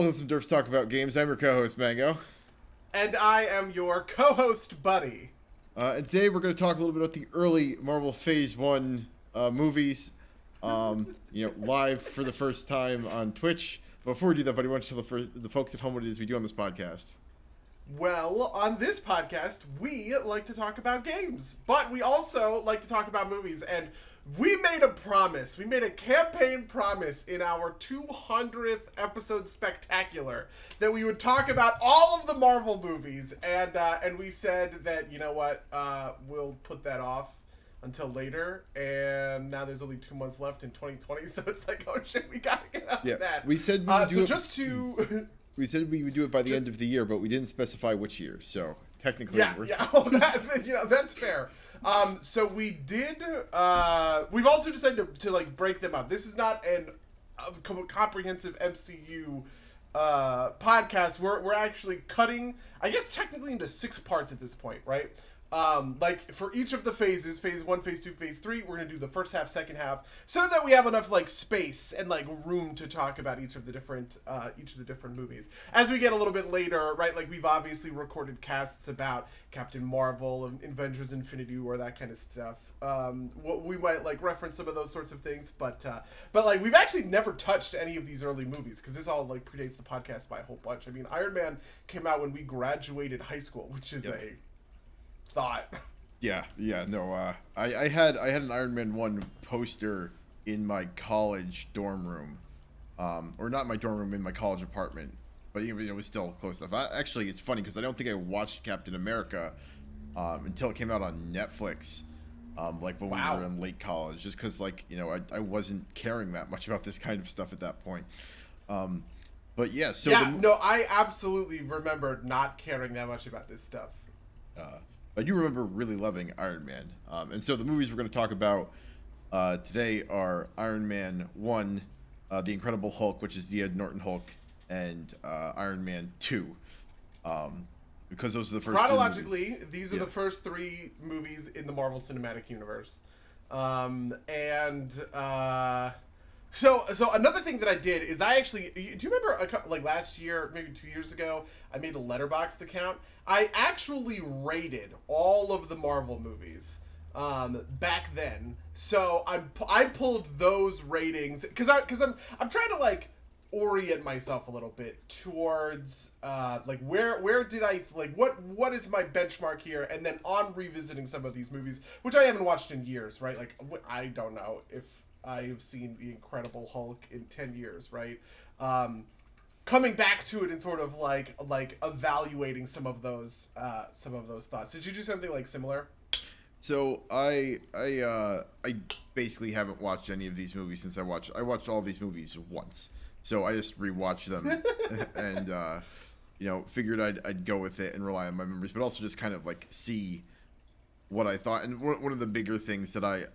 Welcome to Some Derps Talk About Games. I'm your co-host, Mango. And I am your co-host, Buddy. And today we're going to talk a little bit about the early Marvel Phase 1 movies, live for the first time on Twitch. Before we do that, Buddy, why don't you tell the folks at home what it is we do on this podcast? Well, on this podcast, we like to talk about games, but we also like to talk about movies, and we made a promise. We made a campaign promise in our 200th episode spectacular that we would talk about all of the Marvel movies, and we said that, you know what, we'll put that off until later, and now there's only 2 months left in 2020, so it's like, oh shit, we gotta get out of that. We said we would do it. We said we would do it by the end of the year, but we didn't specify which year, so technically that's fair. So we did, we've also decided to like break them up. This is not an comprehensive MCU podcast. We're actually cutting, I guess, technically into 6 parts at this point, right? Like for each of the phases, phase 1, phase 2, phase 3, we're gonna do the first half, second half, so that we have enough like space and like room to talk about each of the different movies. As we get a little bit later, right, like we've obviously recorded casts about Captain Marvel and Avengers Infinity War, that kind of stuff. We might like reference some of those sorts of things, but like we've actually never touched any of these early movies because this all like predates the podcast by a whole bunch. I mean, Iron Man came out when we graduated high school, which is a thought. I had an Iron Man 1 poster in my college dorm room, or not my dorm room, in my college apartment, but it was still close enough. Actually, it's funny because I don't think I watched Captain America until it came out on Netflix, like when we were in late college, just because I wasn't caring that much about this kind of stuff at that point. But yeah, so I absolutely remember not caring that much about this stuff. I do remember really loving Iron Man. And so the movies we're going to talk about today are Iron Man 1, The Incredible Hulk, which is the Ed Norton Hulk, and Iron Man 2. Because those are the first chronologically, these are the first 3 movies in the Marvel Cinematic Universe. So another thing that I did is I actually, do you remember like last year, maybe 2 years ago, I made a Letterboxd account. I actually rated all of the Marvel movies back then. So I pulled those ratings because I'm trying to like orient myself a little bit towards like where did I like what is my benchmark here, and then on revisiting some of these movies, which I haven't watched in years, right? Like I don't know if I've seen The Incredible Hulk in 10 years, right? Coming back to it and sort of like evaluating some of those thoughts. Did you do something like similar? So I basically haven't watched any of these movies since I watched all of these movies once. So I just rewatched them and figured I'd go with it and rely on my memories, but also just kind of like see what I thought. And one of the bigger things that I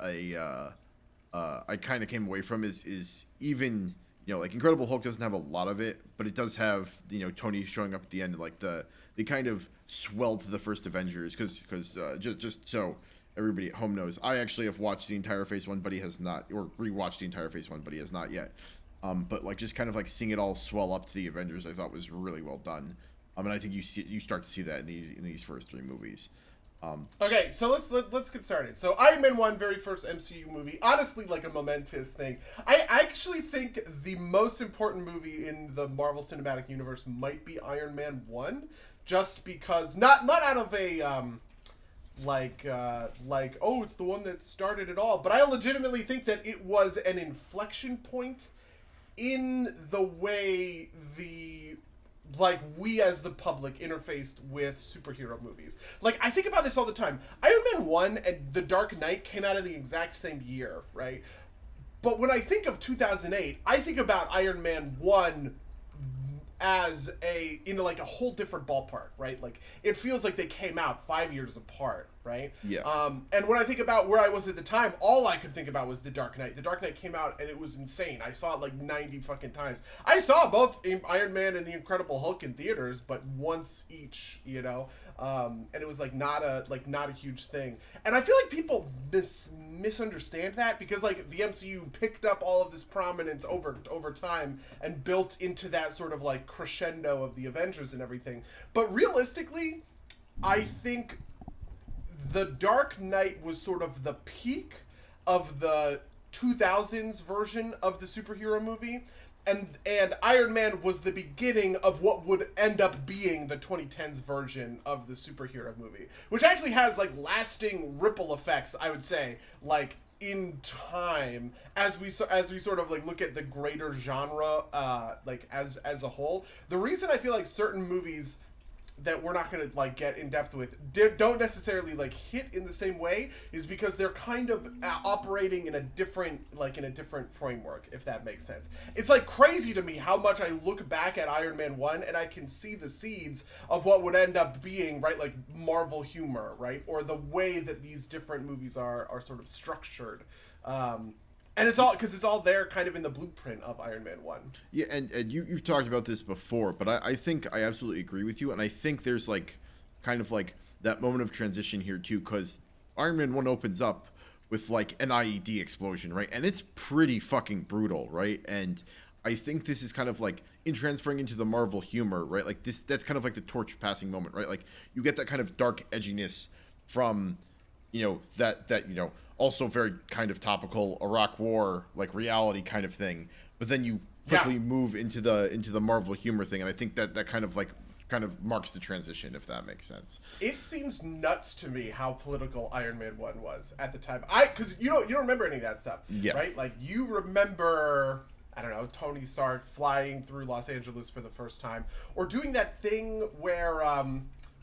kind of came away from is even like Incredible Hulk doesn't have a lot of it, but it does have Tony showing up at the end, like they kind of swell to the first Avengers because just so everybody at home knows, I actually have watched the entire Phase 1, but he has not, or rewatched the entire Phase 1, but he has not yet. But like just kind of like seeing it all swell up to the Avengers, I thought was really well done. And I think you start to see that in these first 3 movies. Okay, so let's get started. So Iron Man 1, very first MCU movie, honestly like a momentous thing. I actually think the most important movie in the Marvel Cinematic Universe might be Iron Man 1, just because not out of a it's the one that started it all, but I legitimately think that it was an inflection point in the way we as the public interfaced with superhero movies. Like, I think about this all the time. Iron Man 1 and The Dark Knight came out in the exact same year, right? But when I think of 2008, I think about Iron Man 1 as in like a whole different ballpark, right? Like, it feels like they came out 5 years apart. right? Yeah. And when I think about where I was at the time, all I could think about was The Dark Knight. The Dark Knight came out and it was insane. I saw it like 90 fucking times. I saw both Iron Man and The Incredible Hulk in theaters, but once each, you know. And it was like not a huge thing. And I feel like people misunderstand that because like the MCU picked up all of this prominence over time and built into that sort of like crescendo of the Avengers and everything. But realistically, I think The Dark Knight was sort of the peak of the 2000s version of the superhero movie, and Iron Man was the beginning of what would end up being the 2010s version of the superhero movie, which actually has like lasting ripple effects, I would say, like in time as we sort of like look at the greater genre like as a whole. The reason I feel like certain movies that we're not going to like get in depth with don't necessarily like hit in the same way is because they're kind of operating in a different framework, if that makes sense. It's like crazy to me how much I look back at Iron Man 1 and I can see the seeds of what would end up being, right, like Marvel humor, right, or the way that these different movies are sort of structured. And it's all because it's all there kind of in the blueprint of Iron Man 1. Yeah, and you've talked about this before, but I think I absolutely agree with you. And I think there's like kind of like that moment of transition here too, because Iron Man 1 opens up with like an IED explosion, right? And it's pretty fucking brutal, right? And I think this is kind of like in transferring into the Marvel humor, right? Like that's kind of like the torch passing moment, right? Like you get that kind of dark edginess from, you know, that you know, also very kind of topical Iraq War like reality kind of thing, but then you quickly move into the Marvel humor thing, and I think that kind of marks the transition, if that makes sense. It seems nuts to me how political Iron Man 1 was at the time. Because you don't remember any of that stuff, right? Like you remember, I don't know, Tony Stark flying through Los Angeles for the first time, or doing that thing where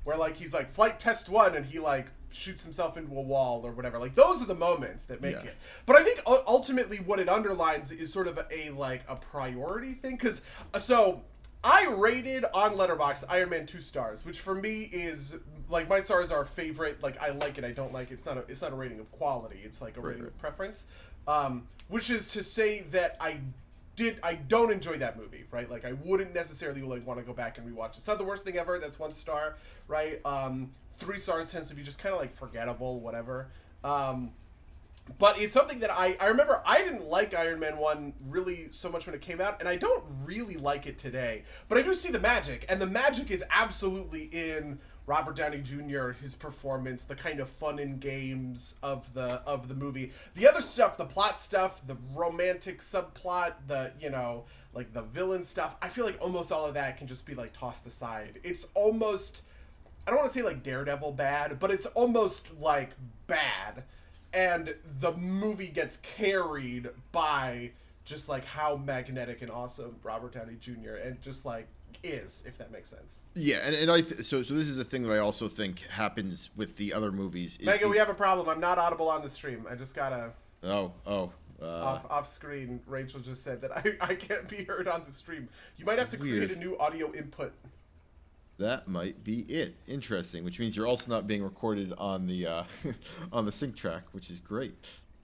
like he's like flight test 1 and he like shoots himself into a wall or whatever. Like those are the moments that make it. But I think ultimately what it underlines is sort of a priority thing. Because so I rated on Letterboxd Iron Man 2 stars, which for me is like my stars are favorite. Like I like it, I don't like it. It's not a rating of quality. It's like a rating of preference. Which is to say that I don't enjoy that movie, right? Like I wouldn't necessarily like want to go back and rewatch it. It's not the worst thing ever. That's 1 star, right? 3 stars tends to be just kind of like forgettable, whatever. But it's something that I remember I didn't like Iron Man 1 really so much when it came out, and I don't really like it today. But I do see the magic, and the magic is absolutely in Robert Downey Jr., his performance, the kind of fun and games of the movie. The other stuff, the plot stuff, the romantic subplot, the, you know, like the villain stuff, I feel like almost all of that can just be like tossed aside. It's almost, I don't want to say like Daredevil bad, but it's almost like bad. And the movie gets carried by just like how magnetic and awesome Robert Downey Jr. and just like is, if that makes sense. Yeah, and so this is a thing that I also think happens with the other movies. Megan, we have a problem. I'm not audible on the stream. I just gotta. Off screen. Rachel just said that I can't be heard on the stream. You might have to Weird. create a new audio input. That might be it. Interesting, which means you're also not being recorded on the on the sync track, which is great.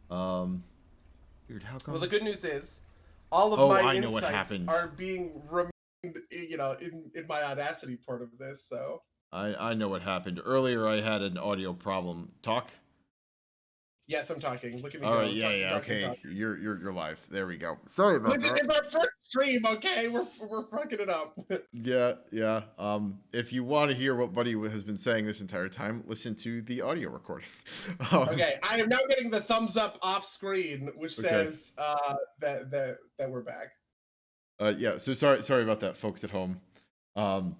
Weird. How come? Well, the good news is, all of my I know what insights happened. are being removed, you know, in my Audacity part of this. So I know what happened. Earlier, I had an audio problem. Talk. Yes, I'm talking. Look at me. All go. right, yeah, okay. You're live. There we go. Sorry about that. It's our first stream, okay? We're fucking it up. Yeah. If you want to hear what Buddy has been saying this entire time, listen to the audio recording. Okay, I am now getting the thumbs up off screen, which says that we're back. Yeah. So sorry about that, folks at home. That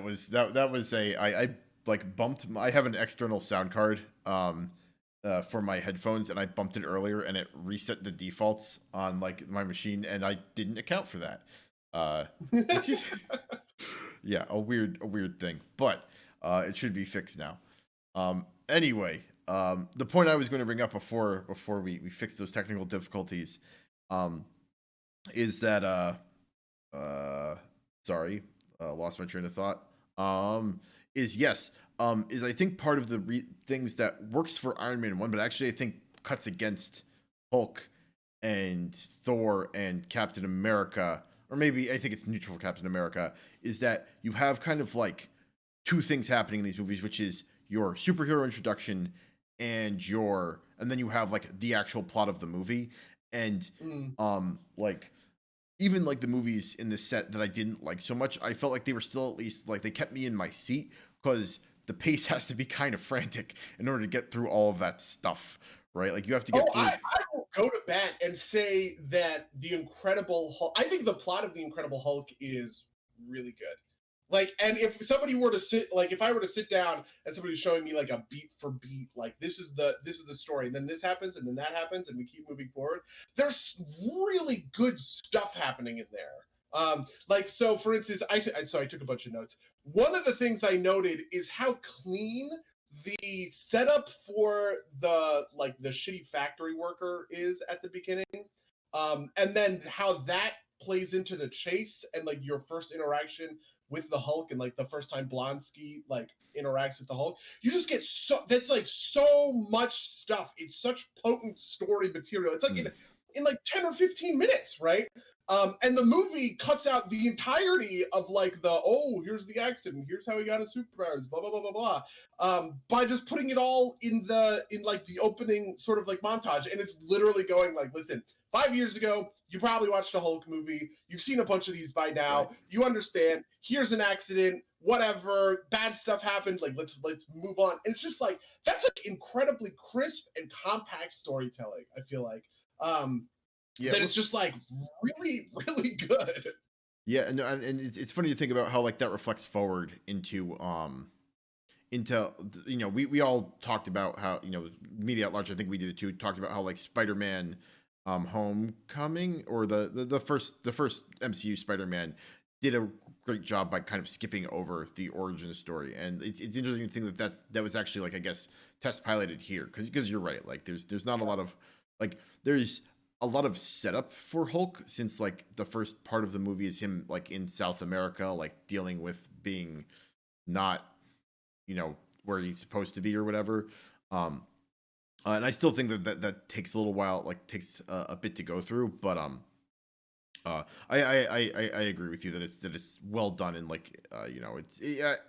was I like bumped. I have an external sound card for my headphones, and I bumped it earlier, and it reset the defaults on like my machine, and I didn't account for that. Which is a weird thing, but it should be fixed now. Anyway, the point I was going to bring up before we fix those technical difficulties, is that lost my train of thought. Is yes, is I think part of the things that works for Iron Man 1, but actually I think cuts against Hulk and Thor and Captain America, or maybe I think it's neutral for Captain America, is that you have kind of like two things happening in these movies, which is your superhero introduction and then you have like the actual plot of the movie. And like even like the movies in this set that I didn't like so much, I felt like they were still at least like they kept me in my seat because the pace has to be kind of frantic in order to get through all of that stuff, right? Like you have to get through. I will go to bat and say that the Incredible Hulk. I think the plot of the Incredible Hulk is really good. Like, and if somebody were to if I were to sit down and somebody was showing me like a beat for beat, like this is the story, and then this happens, and then that happens, and we keep moving forward. There's really good stuff happening in there. Like, so for instance, I took a bunch of notes. One of the things I noted is how clean the setup for the shitty factory worker is at the beginning, and then how that plays into the chase and like your first interaction with the Hulk and like the first time Blonsky like interacts with the Hulk. You just get that's like so much stuff. It's such potent story material. It's like in like 10 or 15 minutes, right? And the movie cuts out the entirety of like here's the accident, here's how he got his superpowers, blah blah blah blah blah, by just putting it all in like the opening sort of like montage, and it's literally going like, listen, 5 years ago, you probably watched a Hulk movie, you've seen a bunch of these by now, right. You understand. Here's an accident, whatever, bad stuff happened. Like let's move on. And it's just like that's like incredibly crisp and compact storytelling. I feel like. That it's just like really, really good. Yeah, and it's funny to think about how like that reflects forward into we all talked about how media at large, I think we did it too, talked about how like Spider-Man Homecoming or the first MCU Spider-Man did a great job by kind of skipping over the origin story. And it's interesting to think that was actually like I guess test piloted here because you're right, like there's not a lot of like there's a lot of setup for Hulk since like the first part of the movie is him like in South America, like dealing with being not, where he's supposed to be or whatever. And I still think that takes a little while, like takes a bit to go through, but I agree with you that it's well done and like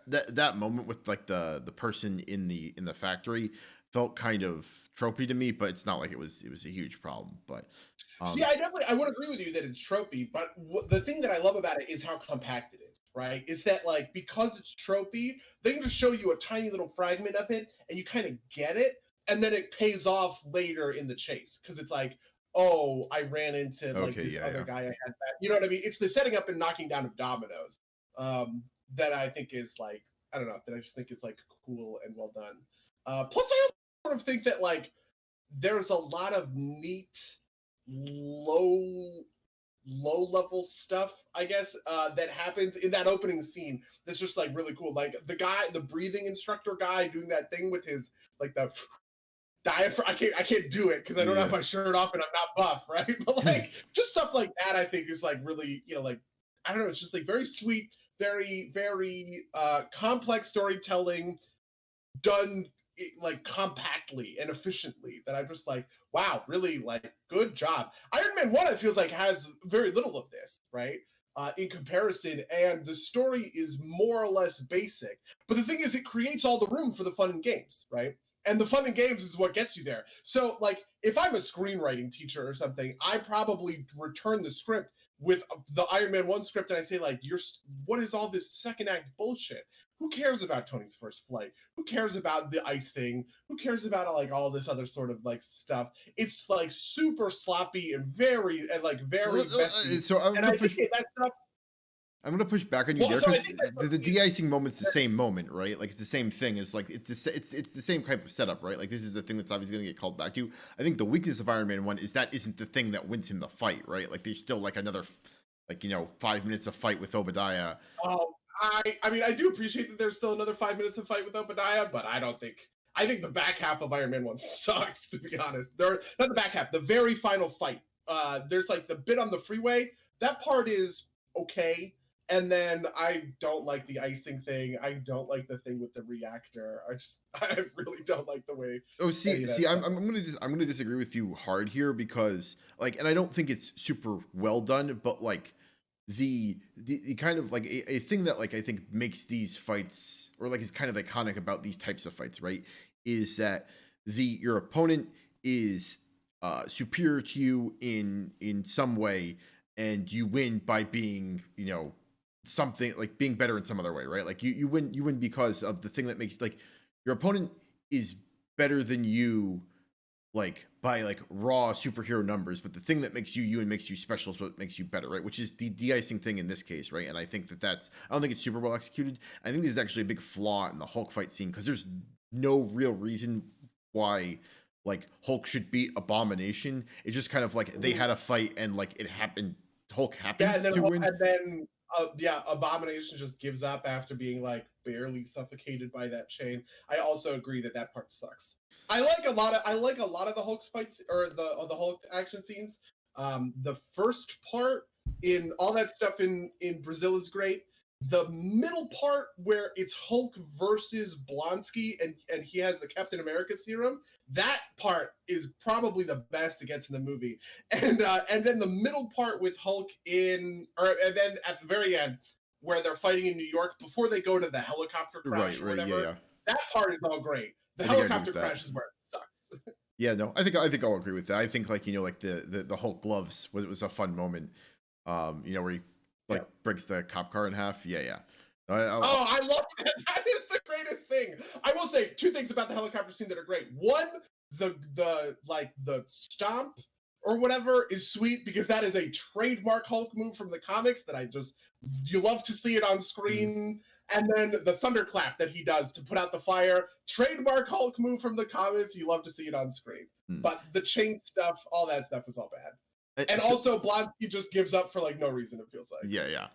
that moment with like the person in the factory felt kind of tropey to me, but it's not like it was a huge problem. But I would agree with you that it's tropey, but the thing that I love about it is how compact it is, right? Is that like because it's tropey, they can just show you a tiny little fragment of it and you kind of get it, and then it pays off later in the chase because it's like, oh, I ran into like this other guy I had that. You know what I mean? It's the setting up and knocking down of dominoes that I think is like, I don't know, that I just think is like cool and well done. Plus, I also sort of think that like there's a lot of neat low level stuff, I guess, that happens in that opening scene that's just like really cool. Like the breathing instructor guy doing that thing with his like the diaphragm. I can't do it because I don't have my shirt off and I'm not buff, right? But like just stuff like that I think is like really, like I don't know, it's just like very sweet, very, very complex storytelling done like compactly and efficiently that I'm just like, wow, really like good job. Iron Man 1, it feels like has very little of this, right? In comparison, and the story is more or less basic. But the thing is, it creates all the room for the fun and games, right? And the fun and games is what gets you there. So, like, if I'm a screenwriting teacher or something, I probably return the script with the Iron Man 1 script and I say, like, what is all this second act bullshit? Who cares about Tony's first flight? Who cares about the icing? Who cares about like all this other sort of like stuff? It's like super sloppy and very messy. So I'm gonna push back on you there because the de-icing moment's the same moment, right? Like it's the same thing. It's like it's the same type of setup, right? Like this is the thing that's obviously gonna get called back to. I think the weakness of Iron Man 1 is that isn't the thing that wins him the fight, right? Like there's still like another 5 minutes of fight with Obadiah. I mean, I do appreciate that there's still another 5 minutes of fight with Obadiah, but I think the back half of Iron Man 1 sucks, to be honest. Not the back half, the very final fight. There's like the bit on the freeway. That part is okay. And then I don't like the icing thing. I don't like the thing with the reactor. I really don't like the way Oh, any of that stuff. I'm gonna disagree with you hard here because like, and I don't think it's super well done, but like the kind of like a thing that like I think makes these fights or like is kind of iconic about these types of fights, right? Is that your opponent is superior to you in some way, and you win by being something like being better in some other way, right? Like you win because of the thing that makes like your opponent is better than you like by like raw superhero numbers, but the thing that makes you you and makes you special is what makes you better, right? Which is the de-icing thing in this case, right? And I think that's I don't think it's super well executed. I think this is actually a big flaw in the Hulk fight scene because there's no real reason why like Hulk should beat Abomination. It's just kind of like they had a fight and like it happened. Hulk Yeah, happened to win. yeah, Abomination just gives up after being like barely suffocated by that chain. I also agree that that part sucks. I like a lot of the Hulk fights or the Hulk action scenes. The first part in all that stuff in Brazil is great. The middle part where it's Hulk versus Blonsky and he has the Captain America serum, that part is probably the best it gets in the movie. And then the middle part with Hulk and then at the very end where they're fighting in New York before they go to the helicopter crash or whatever. Yeah. That part is all great. The I think I agree helicopter with that. crash is where it sucks. Yeah, no, I think I'll agree with that. I think like like the Hulk gloves was a fun moment. Where he like breaks the cop car in half. Yeah. I love that. That is the greatest thing. I will say two things about the helicopter scene that are great. One, the stomp or whatever is sweet because that is a trademark Hulk move from the comics that you love to see it on screen. And then the thunderclap that he does to put out the fire, trademark Hulk move from the comics. You love to see it on screen. But the chain stuff, all that stuff is all bad. And also, Blonsky just gives up for like no reason. It feels like. Yeah.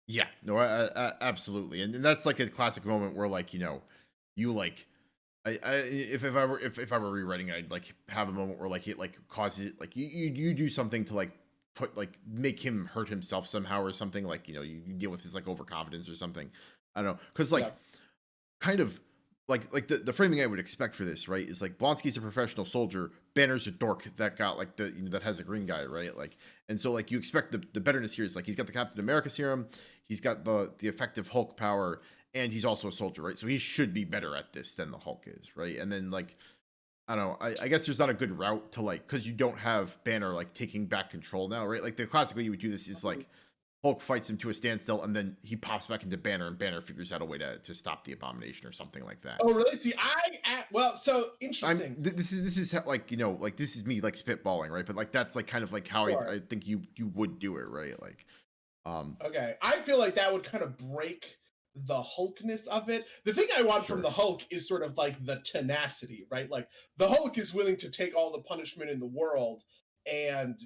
Yeah. No, absolutely, and that's like a classic moment where like you like. If I were rewriting it, I'd like have a moment where like it like causes like you do something to like put like make him hurt himself somehow or something like you deal with his like overconfidence or something. I don't know because like kind of like the framing I would expect for this right is like Blonsky's a professional soldier, Banner's a dork that got like that has a green guy right like and so like you expect the betterness here is like he's got the Captain America serum, he's got the effective Hulk power. And he's also a soldier, right? So he should be better at this than the Hulk is, right? And then like, I don't know. I guess there's not a good route to like, because you don't have Banner like taking back control now, right? Like the classic way you would do this is like Hulk fights him to a standstill, and then he pops back into Banner, and Banner figures out a way to stop the Abomination or something like that. Oh, really? See, so interesting. This is like like this is me like spitballing, right? But like that's like kind of like how I think you would do it, right? Like, okay, I feel like that would kind of break the Hulkness of it. The thing I want from the Hulk is sort of like the tenacity, right? Like the Hulk is willing to take all the punishment in the world, and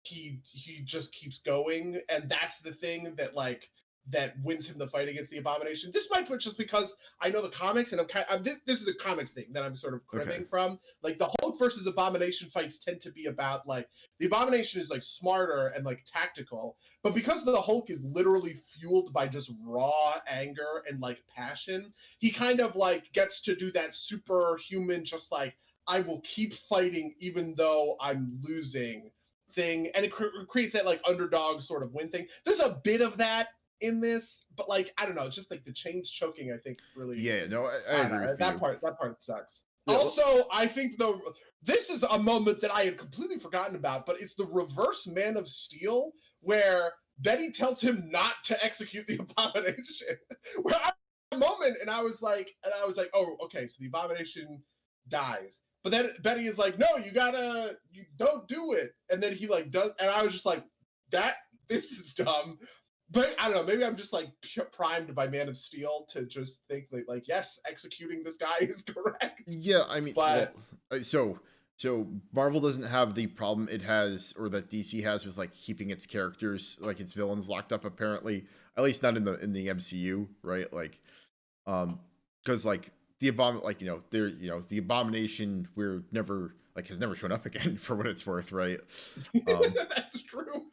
he just keeps going, and that's the thing that wins him the fight against the Abomination. This might be just because I know the comics, and this is a comics thing that I'm sort of cribbing from. Like the Hulk versus Abomination fights tend to be about like the Abomination is like smarter and like tactical, but because the Hulk is literally fueled by just raw anger and like passion, he kind of like gets to do that superhuman, just like I will keep fighting even though I'm losing thing, and it creates that like underdog sort of win thing. There's a bit of that in this, but like I don't know, just like the chains choking, I think really. Yeah, no, I agree with that you. That part sucks. Yeah, also, I think this is a moment that I had completely forgotten about, but it's the reverse Man of Steel where Betty tells him not to execute the Abomination. Where I had a moment and I was like, oh, okay, so the Abomination dies. But then Betty is like, no, you don't do it. And then he like does, and I was just like, this is dumb. But I don't know, maybe I'm just like primed by Man of Steel to just think that like, yes, executing this guy is correct. Yeah, I mean, but so Marvel doesn't have the problem it has, or that DC has with like keeping its characters, like its villains locked up. Apparently, at least not in the MCU, right? Like, because like the the Abomination has never shown up again for what it's worth, right? That's true.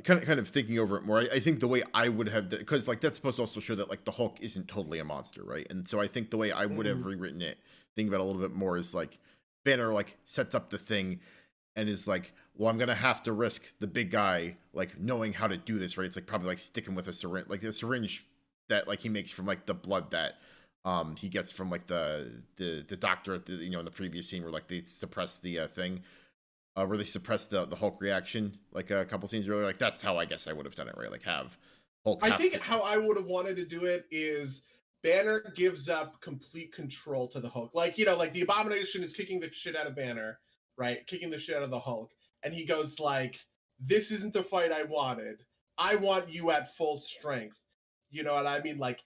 kind of thinking over it more, I think the way I would have, because like that's supposed to also show that like the Hulk isn't totally a monster, right? And so I think the way I would have Mhm. rewritten it, thinking about it a little bit more, is like Banner like sets up the thing and is like, well, I'm gonna have to risk the big guy like knowing how to do this, right? It's like probably like sticking with a syringe, like a syringe that like he makes from like the blood that he gets from like the doctor at the, in the previous scene where like they suppress the thing, where they suppress the Hulk reaction, like a couple scenes earlier. Like that's how I guess I would have done it, right? Like have Hulk I have think to. how I would have wanted to do it is Banner gives up complete control to the Hulk. Like, like the Abomination is kicking the shit out of Banner, right? Kicking the shit out of the Hulk. And he goes like, "This isn't the fight I wanted. I want you at full strength." You know what I mean? Like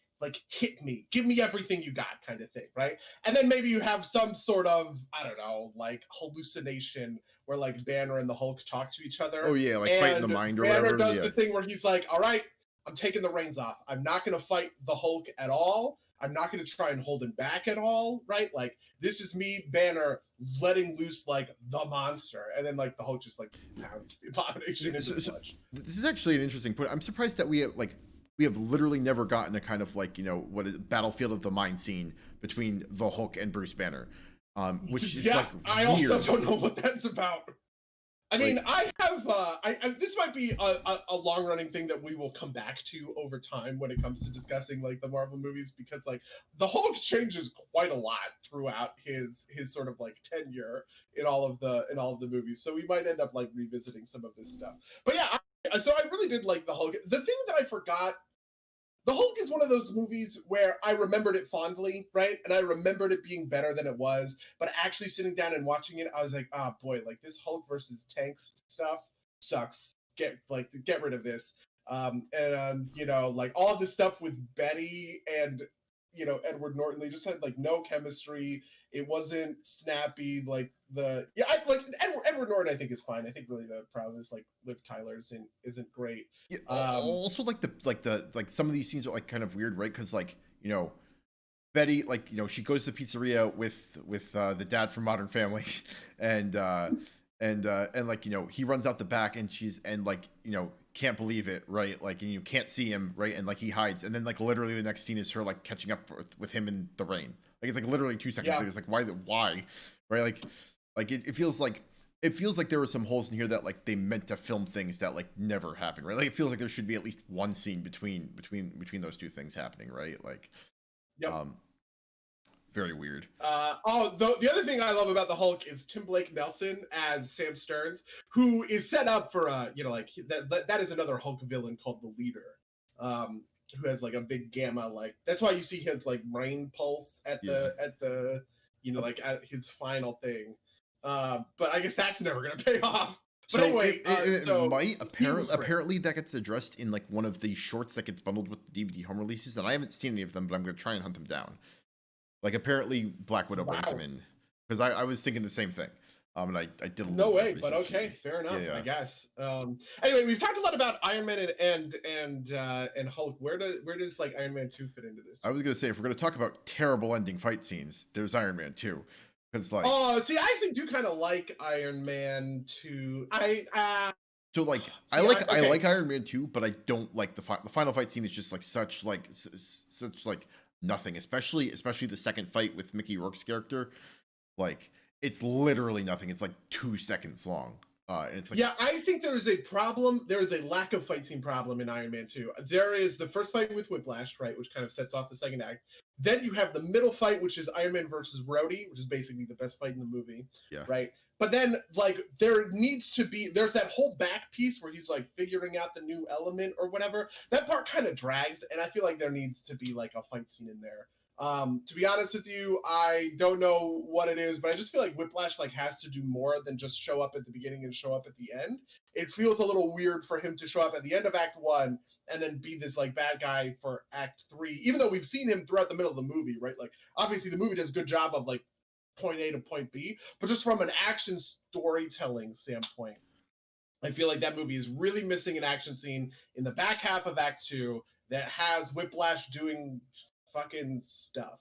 hit me. Give me everything you got kind of thing, right? And then maybe you have some sort of, I don't know, like hallucination where like Banner and the Hulk talk to each Oh other yeah, like fight in the and mind or Banner whatever. does Yeah. the thing where he's like, "All right, I'm taking the reins off. I'm not going to fight the Hulk at all. I'm not going to try and hold him back at all, right? Like this is me, Banner, letting loose like the monster." And then like the Hulk just like pounds the Abomination into So sludge. this is actually an interesting point. I'm surprised that we have literally never gotten a kind of like what is Battlefield of the Mind scene between the Hulk and Bruce Banner, which is Yeah, like I also weird. don't know what that's about. I mean, Like I have. This might be a long running thing that we will come back to over time when it comes to discussing like the Marvel movies, because like the Hulk changes quite a lot throughout his sort of like tenure in all of the movies. So we might end up like revisiting some of this stuff. But yeah, so I really did like the Hulk. The thing that I forgot, the Hulk is one of those movies where I remembered it fondly, right? And I remembered it being better than it was. But actually sitting down and watching it, I was like, oh boy, like this Hulk versus tanks stuff sucks. Get rid of this. Like all of this stuff with Betty and Edward Norton, they just had like no chemistry. It wasn't snappy. Like Edward Norton, I think is fine. I think really the problem is like Liv Tyler isn't great. yeah, Um, also like some of these scenes are like kind of weird, right? Because like Betty, like she goes to the pizzeria with the dad from Modern Family, and and like he runs out the back, and she's and like can't believe it, right? Like, and you can't see him, right? And like he hides, and then like literally the next scene is her like catching up with him in the rain. Like it's like literally 2 seconds yeah, later. It's like why, right? Like it feels like there were some holes in here that like they meant to film things that like never happened, right? Like it feels like there should be at least one scene between those two things happening, right? Like yep. um very weird. The other thing I love about the Hulk is Tim Blake Nelson as Sam Stearns, who is set up for that is another Hulk villain called the Leader, who has like a big gamma, like that's why you see his like brain pulse Yeah. at the like at his final thing. But I guess that's never gonna pay off. But So anyway, it so might he was great. apparently that gets addressed in like one of the shorts that gets bundled with the DVD home releases, and I haven't seen any of them, but I'm gonna try and hunt them down. Like apparently Black Widow brings him Wow. in, because I was thinking the same thing. And I did a No little bit way, of but research. okay, fair enough, Yeah. I guess. Anyway, we've talked a lot about Iron Man and Hulk. Where does like Iron Man 2 fit into this? I was gonna say if we're gonna talk about terrible ending fight scenes, there's Iron Man 2, because like Oh, see, I actually do kind of like Iron Man 2. so like See, I okay. like Iron Man 2, but I don't like the final fight scene is just like such like such like nothing, especially the second fight with Mickey Rourke's character. Like it's literally nothing. It's like 2 seconds long, and it's like Yeah, I think there is a problem. There is a lack of fight scene problem in Iron Man 2. There is the first fight with Whiplash, right, which kind of sets off the second act. Then you have the middle fight, which is Iron Man versus Rhodey, which is basically the best fight in the movie, yeah. right? But then, like, there's that whole back piece where he's like figuring out the new element or whatever. That part kind of drags, and I feel like there needs to be like a fight scene in there. To be honest with you, I don't know what it is, but I just feel like Whiplash like has to do more than just show up at the beginning and show up at the end. It feels a little weird for him to show up at the end of Act 1 and then be this like bad guy for Act 3, even though we've seen him throughout the middle of the movie, right? Like obviously the movie does a good job of like point A to point B, but just from an action storytelling standpoint, I feel like that movie is really missing an action scene in the back half of Act 2 that has Whiplash doing fucking stuff.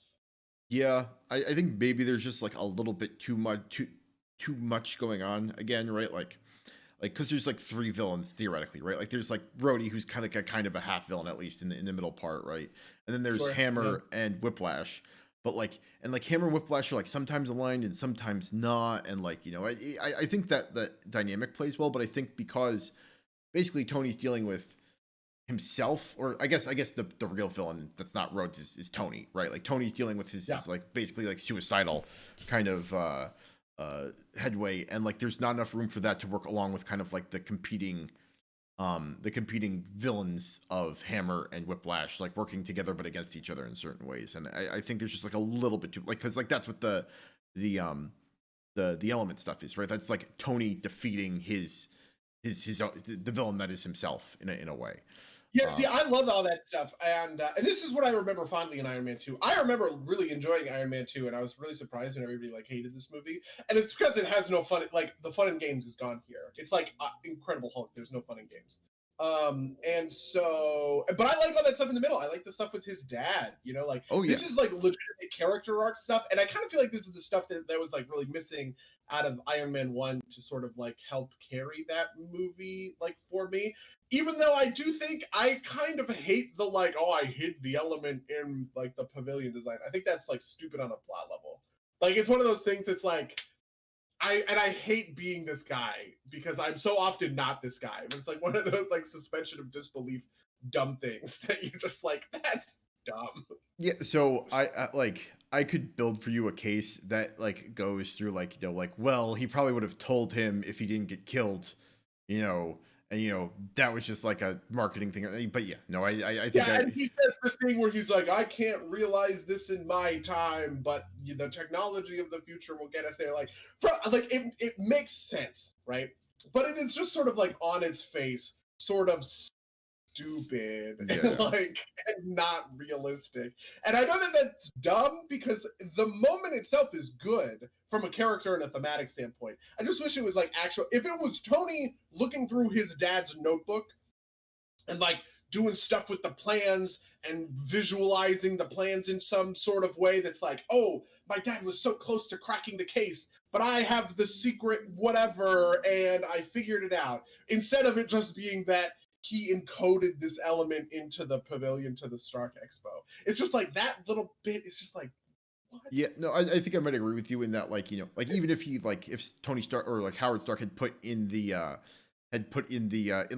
Yeah, I think maybe there's just like a little bit too much going on again, right? Like like, because there's like three villains theoretically, right? Like there's like Rhodey, who's kind of a half villain at least in the middle part, right? And then there's Sure. Yeah. Hammer and Whiplash, but like, and like Hammer and Whiplash are like sometimes aligned and sometimes not, and like, you know, I think that that dynamic plays well, but I think because basically Tony's dealing with himself, or I guess the real villain that's not Rhodes is Tony, right? Like Tony's dealing with his like basically like suicidal kind of headway, and like there's not enough room for that to work along with kind of like the competing villains of Hammer and Whiplash, like working together but against each other in certain ways. And I think there's just like a little bit too, like, because like that's what the element stuff is, right? That's like Tony defeating his own, the villain that is himself in a way. Yeah, see, I love all that stuff, and this is what I remember fondly in Iron Man 2. I remember really enjoying Iron Man 2, and I was really surprised when everybody like hated this movie. And it's because it has no fun. Like the fun in games is gone here. It's like Incredible Hulk. There's no fun in games. And so, but I like all that stuff in the middle. I like the stuff with his dad. You know, like Oh yeah, this is like legitimate character arc stuff, and I kind of feel like this is the stuff that was like really missing out of Iron Man 1 to sort of like help carry that movie like for me. Even though I do think I kind of hate the like, oh, I hid the element in like the pavilion design. I think that's like stupid on a plot level. Like it's one of those things that's like I hate being this guy because I'm so often not this guy. It's like one of those like suspension of disbelief dumb things that you're just like, that's dumb. yeah. So I could build for you a case that like goes through like, you know, like, well, he probably would have told him if he didn't get killed, you know. And you know that was just like a marketing thing, but yeah, no, I think yeah, and he says the thing where he's like, "I can't realize this in my time, but the technology of the future will get us there." Like, it makes sense, right? But it is just sort of like on its face, sort of stupid and like and not realistic. And I know that that's dumb because the moment itself is good from a character and a thematic standpoint. I just wish it was like actual. If it was Tony looking through his dad's notebook and like doing stuff with the plans and visualizing the plans in some sort of way that's like, oh, my dad was so close to cracking the case, but I have the secret whatever and I figured it out. Instead of it just being that he encoded this element into the pavilion to the Stark Expo. It's just like that little bit. It's just like, what? yeah, no, I think I might agree with you in that, like, you know, like even if he like if Tony Stark or like Howard Stark had put in the in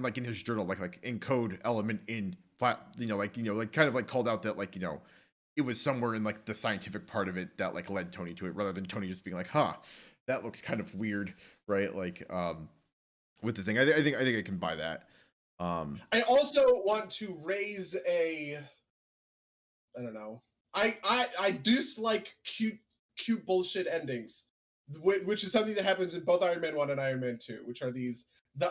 like in his journal like encode element in flat, you know, like kind of like called out that like, you know, it was somewhere in like the scientific part of it that like led Tony to it rather than Tony just being like, huh, that looks kind of weird, right? Like with the thing, I think I can buy that. I also want to raise a, I don't know. I dislike cute bullshit endings, which is something that happens in both Iron Man 1 and Iron Man 2, which are these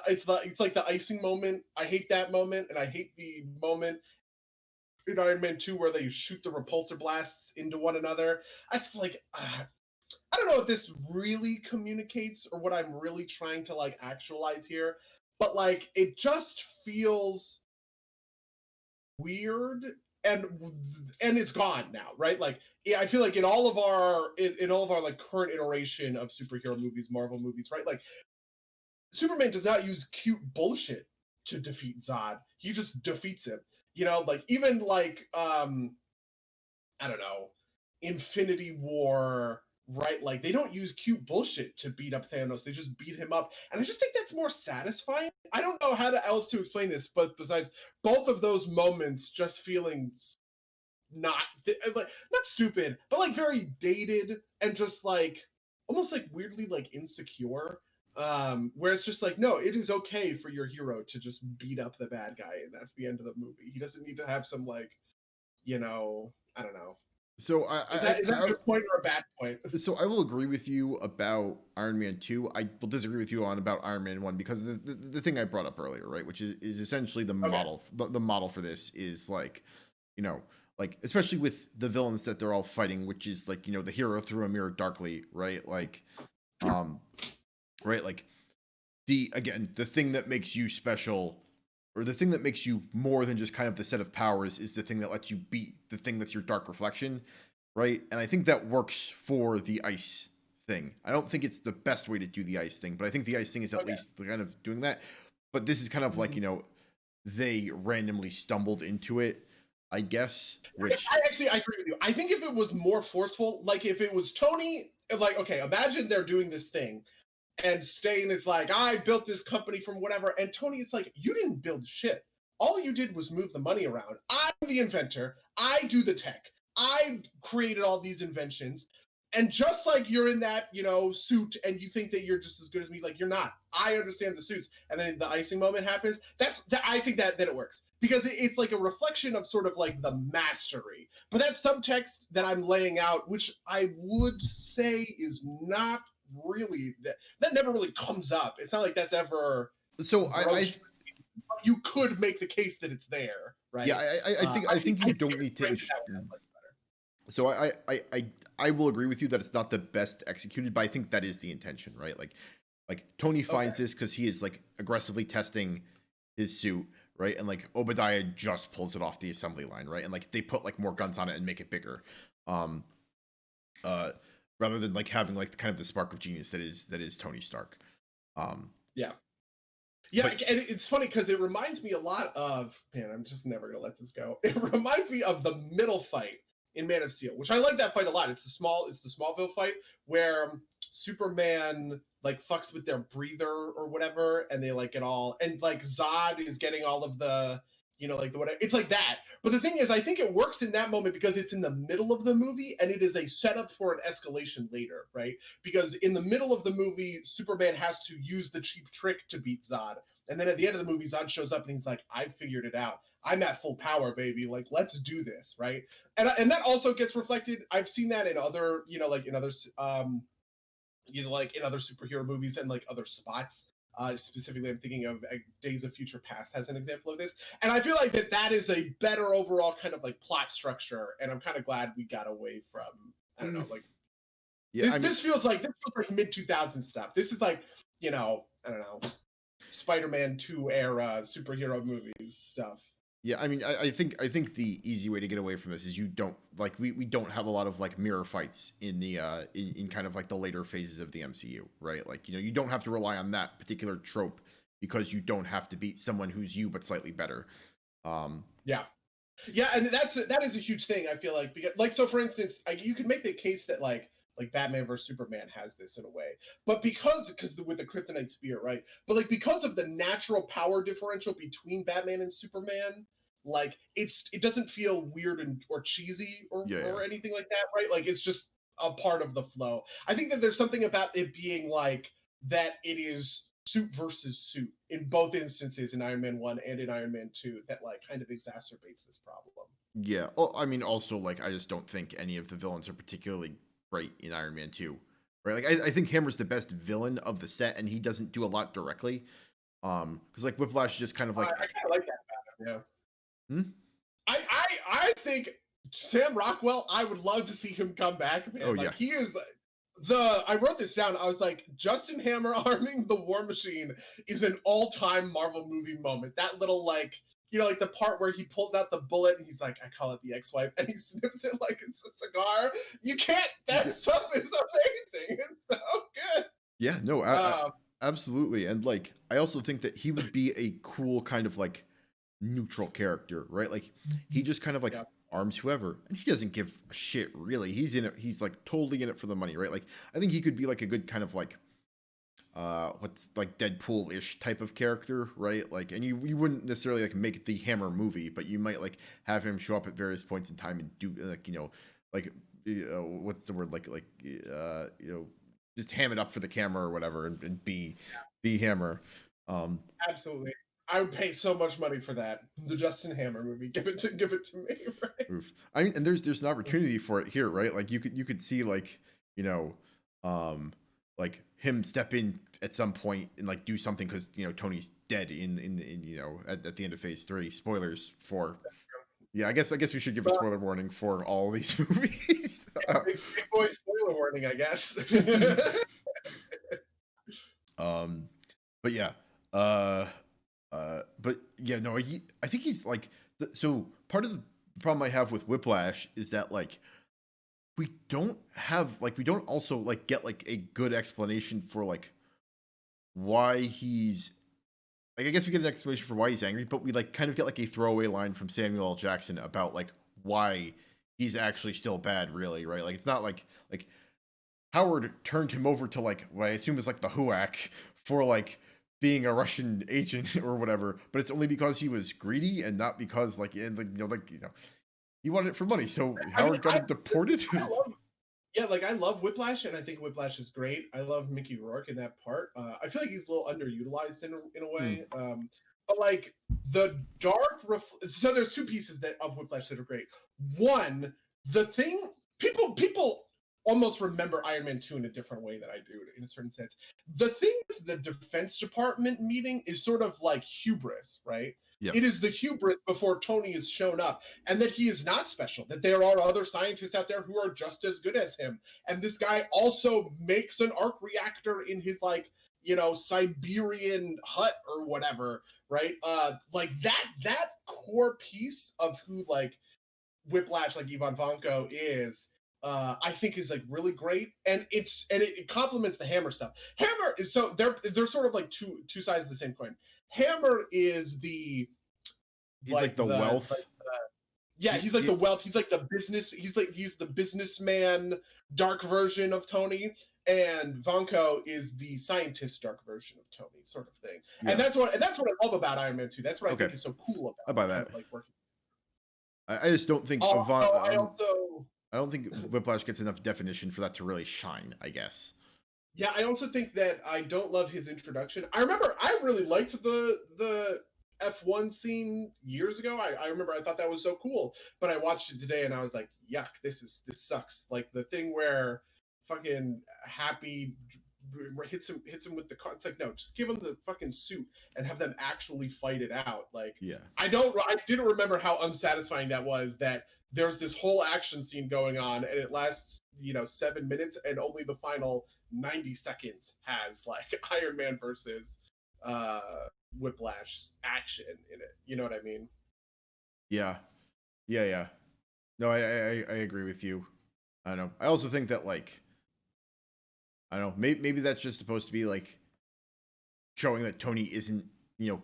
it's like the icing moment. I hate that moment, and I hate the moment in Iron Man 2 where they shoot the repulsor blasts into one another. I feel like I don't know if this really communicates or what I'm really trying to like actualize here, but like it just feels weird and it's gone now, right? Like yeah, I feel like in all of our like current iteration of superhero movies, Marvel movies, right? Like Superman does not use cute bullshit to defeat Zod. He just defeats him. You know, like even like I don't know, Infinity War, right? Like they don't use cute bullshit to beat up Thanos. They just beat him up. And I just think that's more satisfying. I don't know how else to explain this, but besides both of those moments just feeling not like not stupid, but like very dated and just like almost like weirdly like insecure. Where it's just like, no, it is okay for your hero to just beat up the bad guy, and that's the end of the movie. He doesn't need to have some like, you know, I don't know. So Is that a good point or a bad point? So I will agree with you about Iron Man 2. I will disagree with you on about Iron Man 1 because the thing I brought up earlier, right, which is essentially the model. The model for this is like, you know, like especially with the villains that they're all fighting, which is like, you know, the hero through a mirror darkly, right? Like, right, like the thing that makes you special, or the thing that makes you more than just kind of the set of powers, is the thing that lets you beat the thing that's your dark reflection, right? And I think that works for the ice thing. I don't think it's the best way to do the ice thing, but I think the ice thing is at least kind of doing that. But this is kind of like, they randomly stumbled into it, I guess, which I agree with you. I think if it was more forceful, like if it was Tony, like, okay, imagine they're doing this thing and Stain is like, I built this company from whatever. And Tony is like, you didn't build shit. All you did was move the money around. I'm the inventor. I do the tech. I created all these inventions. And just like you're in that, suit and you think that you're just as good as me, like you're not. I understand the suits. And then the icing moment happens. I think that it works because it's like a reflection of sort of like the mastery. But that subtext that I'm laying out, which I would say is not really that never really comes up. It's not like that's ever. So you could make the case that it's there, right? Yeah, I think you don't need to. So I will agree with you that it's not the best executed, but I think that is the intention, right? Like Tony finds this because he is like aggressively testing his suit, right? And like Obadiah just pulls it off the assembly line, right? And like they put like more guns on it and make it bigger, rather than like having like kind of the spark of genius that is Tony Stark. Yeah, and it's funny because it reminds me a lot of, man, I'm just never gonna let this go. It reminds me of the middle fight in Man of Steel, which I like that fight a lot. It's the Smallville fight where Superman like fucks with their breather or whatever, and they like get all, and like Zod is getting all of the, like the whatever. It's like that. But the thing is, I think it works in that moment because it's in the middle of the movie and it is a setup for an escalation later, right? Because in the middle of the movie, Superman has to use the cheap trick to beat Zod. And then at the end of the movie, Zod shows up and he's like, I figured it out. I'm at full power, baby. Like, let's do this, right? And that also gets reflected. I've seen that in other, like in other, like in other superhero movies and like other spots. Specifically, I'm thinking of Days of Future Past as an example of this. And I feel like that is a better overall kind of like plot structure. And I'm kind of glad we got away from, I don't know, like, this feels like mid 2000s stuff. This is like, I don't know, Spider-Man 2 era superhero movies stuff. Yeah, I mean, I think the easy way to get away from this is you don't like we don't have a lot of like mirror fights in the in kind of like the later phases of the MCU, right? Like, you don't have to rely on that particular trope because you don't have to beat someone who's you but slightly better. Yeah, and that is a huge thing. I feel like because, like, so for instance, you could make the case that like Batman versus Superman has this in a way, but because with the kryptonite spear, right? But like because of the natural power differential between Batman and Superman, like it doesn't feel weird or cheesy or anything like that, right? Like it's just a part of the flow. I think that there's something about it being like that. It is suit versus suit in both instances in Iron Man 1 and in Iron Man 2 that like kind of exacerbates this problem. Yeah. Well, I mean, also like I just don't think any of the villains are particularly great in Iron Man 2, right? Like I think Hammer's the best villain of the set, and he doesn't do a lot directly. Because like Whiplash is just kind of like I kind of like that about him, yeah. I think Sam Rockwell, I would love to see him come back, man. He is I wrote this down. I was like, Justin Hammer arming the War Machine is an all-time Marvel movie moment. That little like, like the part where he pulls out the bullet and he's like, I call it the ex-wife, and he sniffs it like it's a cigar. You can't. That stuff is amazing. It's so good. Yeah, no, absolutely. And like, I also think that he would be a cool kind of like neutral character, right? Like, he just kind of like arms whoever, and he doesn't give a shit really. He's in it. He's like totally in it for the money, right? Like, I think he could be like a good kind of like what's like Deadpool-ish type of character, right? Like, and you wouldn't necessarily like make the Hammer movie, but you might like have him show up at various points in time and do like, like what's the word, like just ham it up for the camera or whatever, and be Hammer. Absolutely. I would pay so much money for that. The Justin Hammer movie. Give it to me, right? Oof. I mean, and there's an opportunity for it here, right? Like you could see like, like him step in at some point and like do something because Tony's dead in at the end of Phase 3. Spoilers for. Yeah, I guess we should give a spoiler warning for all these movies. Big boy spoiler warning, I guess. But yeah, but yeah, no, I think he's like so part of the problem I have with Whiplash is that like we don't have like we don't also like get like a good explanation for like why he's like, I guess we get an explanation for why he's angry, but we like kind of get like a throwaway line from Samuel L. Jackson about like why he's actually still bad, really, right? Like it's not like Howard turned him over to like what I assume is like the HUAC for like being a Russian agent or whatever, but it's only because he was greedy and not because like he wanted it for money. So I mean, Howard got him deported. I love, yeah, like I love Whiplash, and I think Whiplash is great. I love Mickey Rourke in that part. I feel like he's a little underutilized in a Hmm. way. But like the so there's two pieces that of Whiplash that are great. One, the thing people almost remember Iron Man 2 in a different way than I do in a certain sense. The thing with the Defense Department meeting is sort of like hubris, right? Yeah. It is the hubris before Tony has shown up, and that he is not special, that there are other scientists out there who are just as good as him. And this guy also makes an arc reactor in his like, Siberian hut or whatever, right? Like that core piece of who like Whiplash, like Ivan Vanko is, I think is like really great, and it complements the Hammer stuff. Hammer is so they're sort of like two sides of the same coin. Hammer is the He's like the wealth. yeah, he's like the wealth. He's like the business. He's the businessman dark version of Tony, and Vanko is the scientist dark version of Tony, sort of thing. Yeah. And that's what I love about Iron Man 2. That's what I think is so cool about. I buy that. Kind of like working. I just don't think I don't think I Whiplash gets enough definition for that to really shine, I guess. Yeah, I also think that I don't love his introduction. I remember I really liked the F1 scene years ago. I remember I thought that was so cool, but I watched it today and I was like, yuck, this sucks. Like the thing where fucking Happy hits him with the car. It's like, no, just give him the fucking suit and have them actually fight it out. Like, yeah, I didn't remember how unsatisfying that was, that there's this whole action scene going on and it lasts 7 minutes, and only the final 90 seconds has like Iron Man versus Whiplash action in it. You know what I mean? yeah. No, I agree with you. I don't know. I also think that like I don't know. Maybe that's just supposed to be like showing that Tony isn't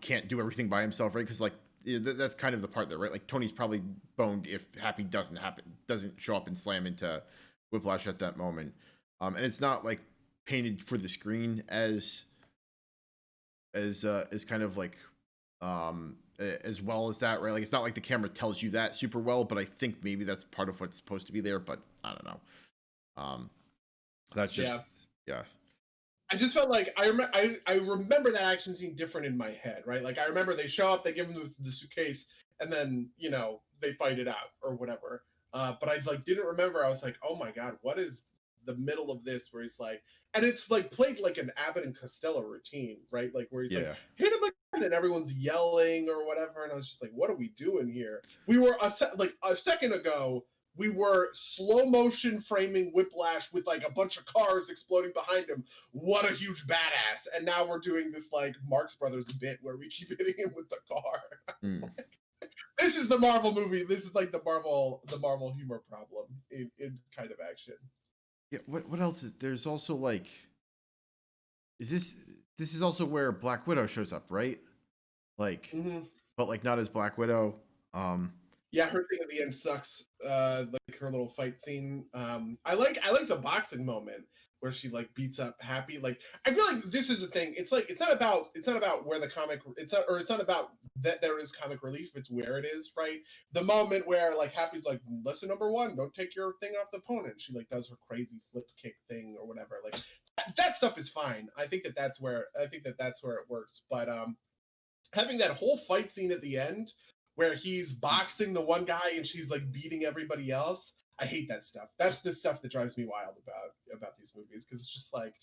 can't do everything by himself, right? Because like that's kind of the part that, right? Like Tony's probably boned if Happy doesn't show up and slam into Whiplash at that moment. And it's not like painted for the screen as kind of like as well as that, right? Like it's not like the camera tells you that super well, but I think maybe that's part of what's supposed to be there, but I don't know. That's just yeah. I just felt like I remember that action scene different in my head, right? Like I remember they show up, they give him the suitcase, and then they fight it out or whatever. But I like didn't remember. I was like, oh my god, what is the middle of this? Where he's like, and it's like played like an Abbott and Costello routine, right? Like where he's like, hit him again, and everyone's yelling or whatever. And I was just like, what are we doing here? We were a second ago. We were slow motion framing Whiplash with like a bunch of cars exploding behind him. What a huge badass! And now we're doing this like Marx Brothers bit where we keep hitting him with the car. Like, this is the Marvel movie. This is like the Marvel humor problem in kind of action. Yeah. What else is there's also like? Is this is also where Black Widow shows up, right? Like, but like not as Black Widow. Yeah, her thing at the end sucks. Like her little fight scene. I like the boxing moment where she like beats up Happy. Like I feel like this is the thing. It's like it's not about where the comic. It's not about that there is comic relief. It's where it is, right? The moment where like Happy's like, lesson number 1, don't take your thing off the opponent. She like does her crazy flip kick thing or whatever. Like that stuff is fine. I think that's where it works. But having that whole fight scene at the end where he's boxing the one guy and she's like beating everybody else. I hate that stuff. That's the stuff that drives me wild about these movies, because it's just like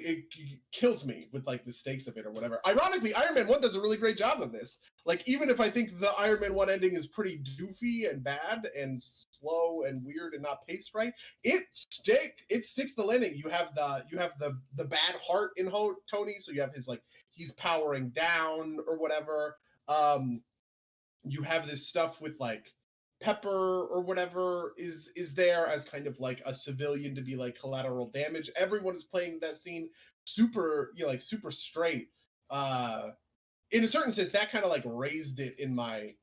it kills me with like the stakes of it or whatever. Ironically, Iron Man 1 does a really great job of this. Like even if I think the Iron Man 1 ending is pretty doofy and bad and slow and weird and not paced right, it sticks the landing. You have the bad heart in Tony, so you have his like he's powering down or whatever. You have this stuff with like Pepper or whatever is there as kind of like a civilian to be like collateral damage. Everyone is playing that scene super, like super straight. In a certain sense, that kind of like raised it in my,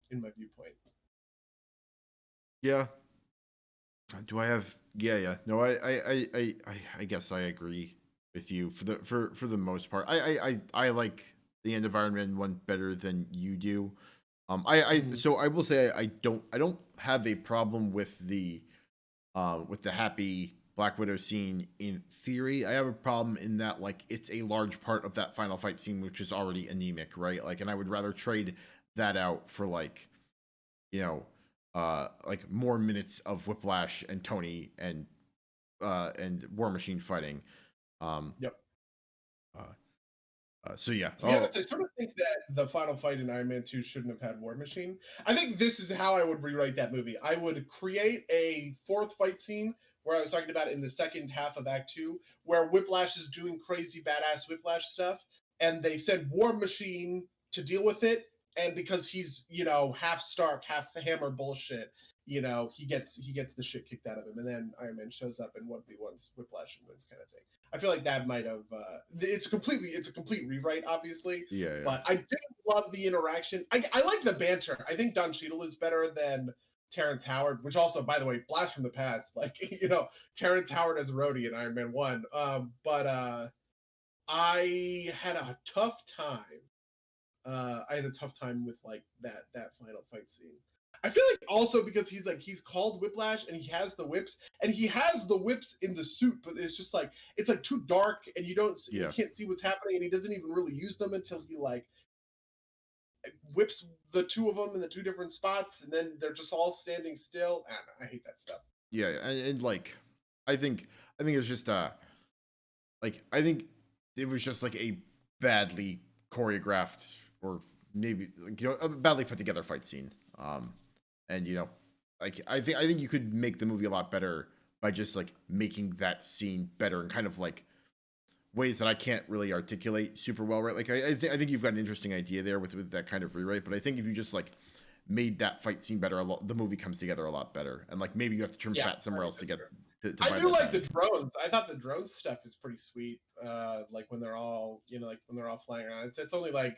in my viewpoint. Yeah. Do I have? Yeah, yeah. No, I guess I agree with you for the most part. I like the end of Iron Man 1 better than you do. Mhm. So I will say I don't have a problem with the happy Black Widow scene in theory. I have a problem in that like it's a large part of that final fight scene which is already anemic, right? Like, and I would rather trade that out for like, you know, like more minutes of Whiplash and Tony and War Machine fighting. Um, Yep. uh, so yeah. To be Oh honest, I sort of think that the final fight in Iron Man 2 shouldn't have had War Machine. I think this is how I would rewrite that movie. I would create a fourth fight scene where I was talking about in the second half of Act 2, where Whiplash is doing crazy badass Whiplash stuff, and they send War Machine to deal with it. And because he's, half Stark, half Hammer bullshit, he gets the shit kicked out of him, and then Iron Man shows up and 1v1s Whiplash and wins kind of thing. I feel like that might have it's a complete rewrite, obviously, yeah, yeah, but I did love the interaction. I like the banter. I think Don Cheadle is better than Terrence Howard, which also, by the way, blast from the past. Like, Terrence Howard as Rhodey in Iron Man 1. But I had a tough time. I had a tough time with like that final fight scene. I feel like also because he's called Whiplash and he has the whips and he has the whips in the suit, but it's just like it's like too dark and you yeah. can't see what's happening and he doesn't even really use them until he like whips the two of them in the two different spots and then they're just all standing still. I don't know, I hate that stuff. Yeah, and like I think it's just like I think it was just like a badly choreographed or maybe like, a badly put together fight scene. And like I think you could make the movie a lot better by just like making that scene better and kind of like ways that I can't really articulate super well, right? Like I think you've got an interesting idea there with that kind of rewrite, but I think if you just like made that fight scene better, the movie comes together a lot better. And like maybe you have to trim Yeah, fat I somewhere think else to that's get fair. to I buy do that like the time. drones. I thought the drone stuff is pretty sweet. Like when they're all, like when they're all flying around. It's only like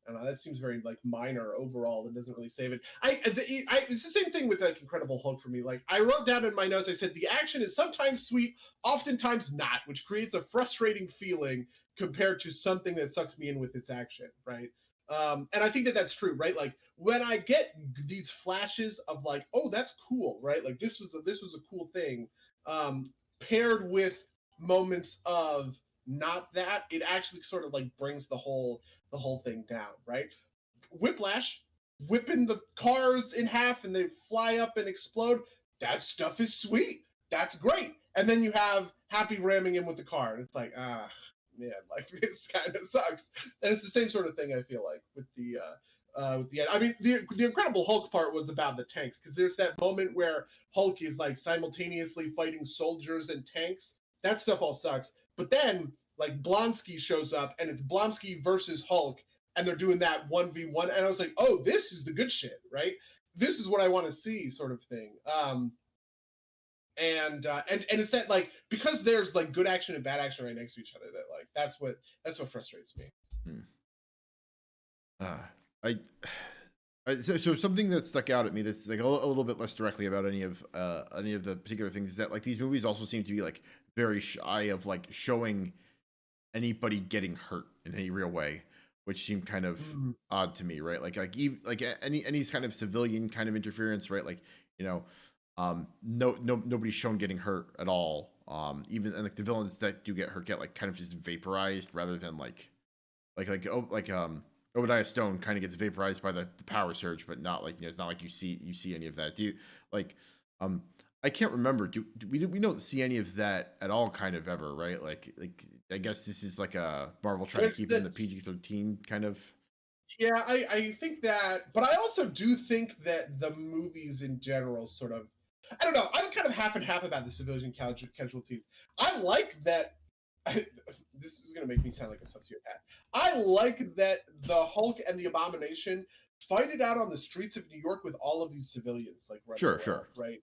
I don't know. That seems very like minor overall. It doesn't really save it. It's the same thing with like Incredible Hulk for me. Like I wrote down in my notes, I said the action is sometimes sweet, oftentimes not, which creates a frustrating feeling compared to something that sucks me in with its action, right? And I think that that's true, right? Like when I get these flashes of like, oh, that's cool, right? Like this was a cool thing, paired with moments of not that, it actually sort of like brings the whole thing down, right? Whiplash, whipping the cars in half and they fly up and explode. That stuff is sweet. That's great. And then you have Happy ramming in with the car, and it's like, man, like this kind of sucks. And it's the same sort of thing I feel like with the end. I mean, the Incredible Hulk part was about the tanks because there's that moment where Hulk is like simultaneously fighting soldiers and tanks. That stuff all sucks. But then like Blonsky shows up and it's Blonsky versus Hulk and they're doing that 1v1 and I was like, "Oh, this is the good shit, right? This is what I want to see," sort of thing. And it's that like because there's like good action and bad action right next to each other that like that's what frustrates me. Hmm. Uh, I so something that stuck out at me that's like a little bit less directly about any of the particular things is that like these movies also seem to be like very shy of like showing anybody getting hurt in any real way, which seemed kind of Mm. odd to me, right? Like even like any kind of civilian kind of interference, right? Like you know, nobody's shown getting hurt at all. Even and like the villains that do get hurt get like kind of just vaporized rather than Obadiah Stone kind of gets vaporized by the power surge, but not like it's not like you see any of that. Do you like um I can't remember. We don't see any of that at all, kind of ever, right? Like I guess this is like a Marvel trying to There's keep it in the the PG-13 kind of. Yeah, I think that, but I also do think that the movies in general sort of, I don't know, I'm kind of half and half about the civilian casualties. I like that. this is gonna make me sound like a sociopath. I like that the Hulk and the Abomination fight it out on the streets of New York with all of these civilians like running Sure, around, sure. right?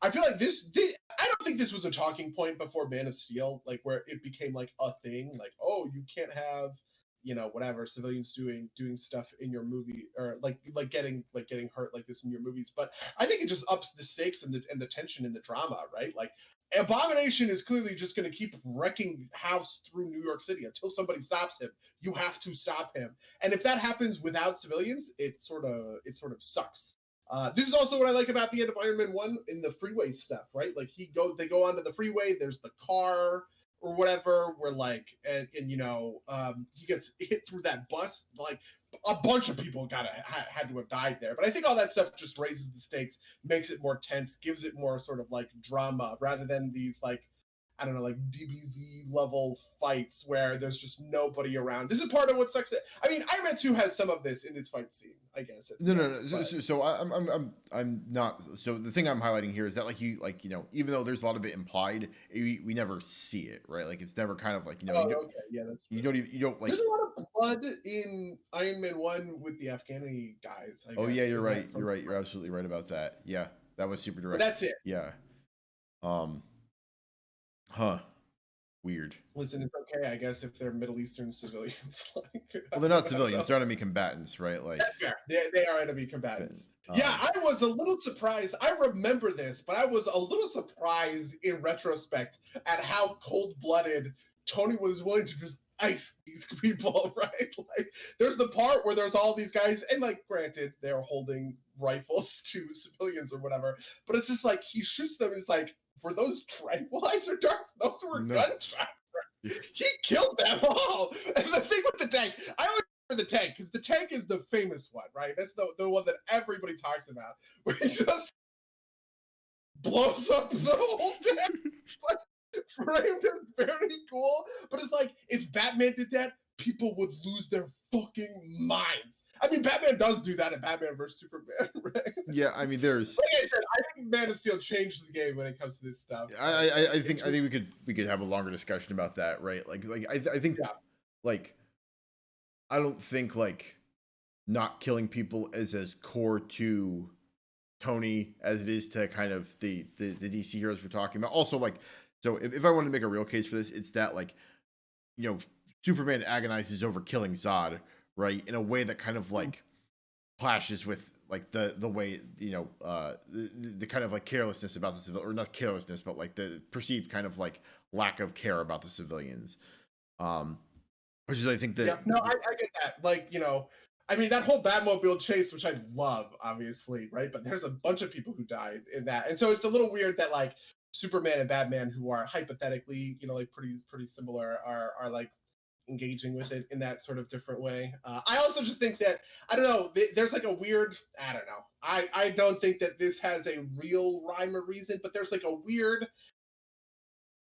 I feel like this. I don't think this was a talking point before Man of Steel, like where it became like a thing, like oh, you can't have whatever civilians doing stuff in your movie or like getting hurt like this in your movies. But I think it just ups the stakes and the tension in the drama, right? Like Abomination is clearly just going to keep wrecking house through New York City until somebody stops him. You have to stop him, and if that happens without civilians, it sort of sucks. This is also what I like about the end of Iron Man 1 in the freeway stuff, right? Like they go onto the freeway, there's the car or whatever, where like he gets hit through that bus, like a bunch of people had to have died there. But I think all that stuff just raises the stakes, makes it more tense, gives it more sort of like drama rather than these like I don't know, like DBZ level fights where there's just nobody around. This is part of what sucks. I mean, Iron Man 2 has some of this in its fight scene, I guess. No. So I'm not. So the thing I'm highlighting here is that even though there's a lot of it implied, we never see it, right? Like it's never kind of like Oh, okay, yeah, that's true. you don't like. There's a lot of blood in Iron Man 1 with the Afghani guys. I Oh guess, yeah, you're right. You're right. You're absolutely right about that. Yeah, that was super direct. But that's it. Yeah. Huh. Weird. Listen, it's okay, I guess, if they're Middle Eastern civilians. Well, they're not civilians; they're enemy combatants, right? Like that's fair. They are enemy combatants. Yeah, I was a little surprised. I remember this, but I was a little surprised in retrospect at how cold-blooded Tony was willing to just ice these people, right? Like, there's the part where there's all these guys, and like, granted, they're holding rifles to civilians or whatever, but it's just like he shoots them. And it's like, were those tranquilizer darts? Those were gunshots. He killed them all. And the thing with the tank, I always remember the tank because the tank is the famous one, right? That's the one that everybody talks about, where he just blows up the whole tank. Like, framed is very cool, but it's like if Batman did that, people would lose their fucking minds. I mean, Batman does do that in Batman vs Superman, right? Yeah, I mean, there's. Like I said, I think Man of Steel changed the game when it comes to this stuff. I think we could have a longer discussion about that, right? I think I don't think like not killing people is as core to Tony as it is to kind of the DC heroes we're talking about. Also, like, so if I wanted to make a real case for this, it's that like, Superman agonizes over killing Zod, right, in a way that kind of like clashes with like the way the kind of like carelessness about the civil, or not carelessness, but like the perceived kind of like lack of care about the civilians. Which is I think that I get that. Like, I mean, that whole Batmobile chase, which I love, obviously, right? But there's a bunch of people who died in that, and so it's a little weird that like Superman and Batman, who are hypothetically, like pretty similar, are like engaging with it in that sort of different way. I also just think that I don't know. There's like a weird. I don't know. I don't think that this has a real rhyme or reason, but there's like a weird.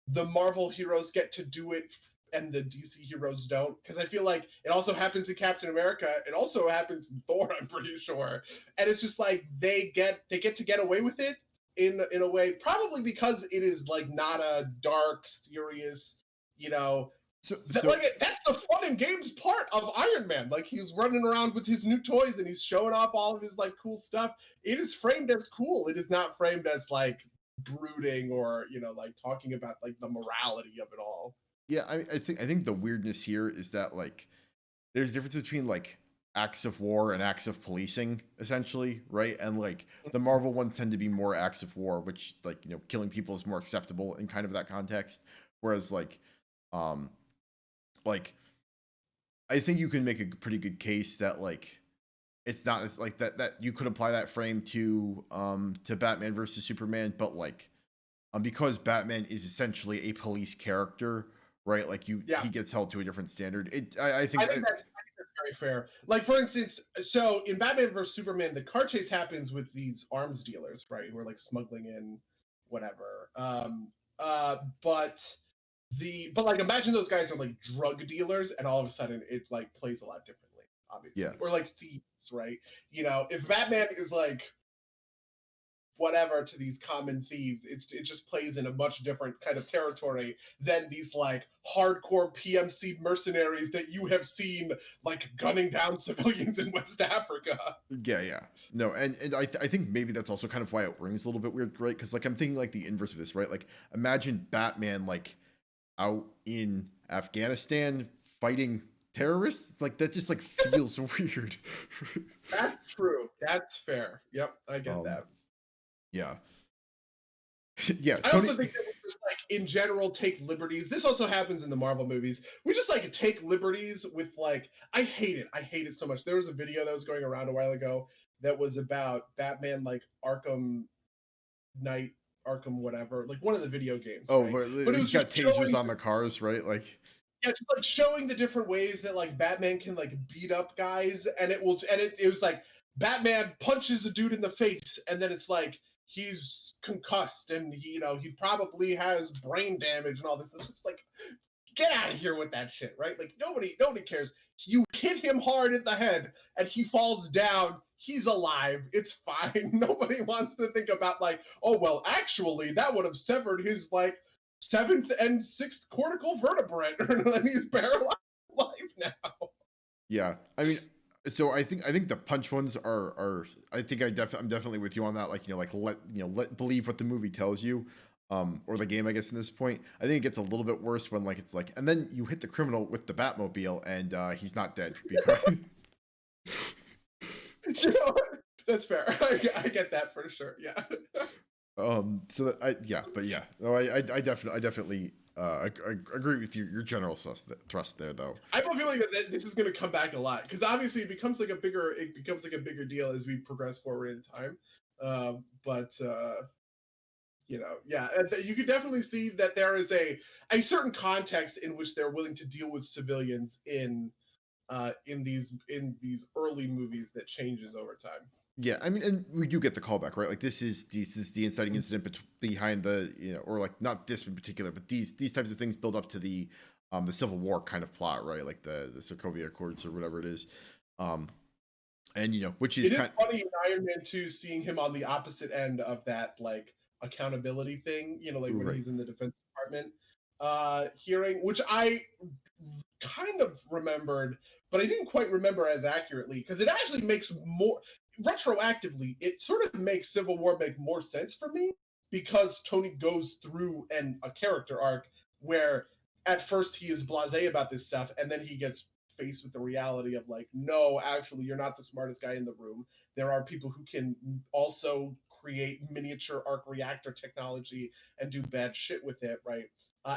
The Marvel heroes get to do it and the DC heroes don't, because I feel like it also happens in Captain America. It also happens in Thor, I'm pretty sure. And it's just like they get to get away with it in a way, probably because it is like not a dark, serious, that's the fun and games part of Iron Man. Like he's running around with his new toys and he's showing off all of his like cool stuff. It is framed as cool. It is not framed as like brooding or like talking about like the morality of it all. Yeah, I think the weirdness here is that like there's a difference between like acts of war and acts of policing, essentially, right? And like the Marvel ones tend to be more acts of war, which like killing people is more acceptable in kind of that context. Whereas like I think you can make a pretty good case that like it's not as like that you could apply that frame to Batman versus Superman, but like because Batman is essentially a police character, right? Like he gets held to a different standard. I think that's very fair. Like for instance, so in Batman vs Superman, the car chase happens with these arms dealers, right? Who are like smuggling in whatever. But like imagine those guys are like drug dealers, and all of a sudden it like plays a lot differently, obviously. Yeah. Or like thieves, right? If Batman is like whatever to these common themes. It just plays in a much different kind of territory than these like hardcore PMC mercenaries that you have seen like gunning down civilians in West Africa. Yeah. No, and I think maybe that's also kind of why it rings a little bit weird, right? Because like I'm thinking like the inverse of this, right? Like imagine Batman like out in Afghanistan fighting terrorists. It's like that just like feels weird. That's true. That's fair. Yep, I get that. Yeah. Yeah, I Tony. also think that we just like in general take liberties. This also happens in the Marvel movies. We just like take liberties with like I hate it. I hate it so much. There was a video that was going around a while ago that was about Batman like Arkham Knight, Arkham whatever, like one of the video games, Oh, right? but But it he's was got just tasers showing on the cars, right? Like, yeah, just like showing the different ways that like Batman can like beat up guys, and it was like Batman punches a dude in the face, and then it's like he's concussed and he probably has brain damage and all this. It's like get out of here with that shit, right? Like nobody cares. You hit him hard in the head and he falls down. He's alive. It's fine. Nobody wants to think about like, oh well, actually that would have severed his like seventh and sixth cortical vertebrae, and he's paralyzed for life now. yeah. I mean, so I think the punch ones are I think I'm definitely with you on that. Like, like let believe what the movie tells you. Or the game, I guess, in this point. I think it gets a little bit worse when like it's like, and then you hit the criminal with the Batmobile and he's not dead because You know what? That's fair. I get that for sure. Yeah. so but yeah, no, I definitely I agree with you, your general thrust there though. I have a feeling that this is going to come back a lot because obviously it becomes like a bigger deal as we progress forward in time. But yeah, you can definitely see that there is a certain context in which they're willing to deal with civilians in these early movies that changes over time. Yeah, I mean, and we do get the callback, right? Like this is the inciting incident behind the or like not this in particular, but these types of things build up to the Civil War kind of plot, right? Like the Sokovia Accords or whatever it is, and which is it is kind funny in Iron Man 2 seeing him on the opposite end of that like accountability thing, like when right. he's in the Defense Department hearing, which I kind of remembered, but I didn't quite remember as accurately because it actually makes more retroactively. It sort of makes Civil War make more sense for me because Tony goes through a character arc where at first he is blasé about this stuff, and then he gets faced with the reality of like, no, actually, you're not the smartest guy in the room. There are people who can also create miniature arc reactor technology and do bad shit with it, right?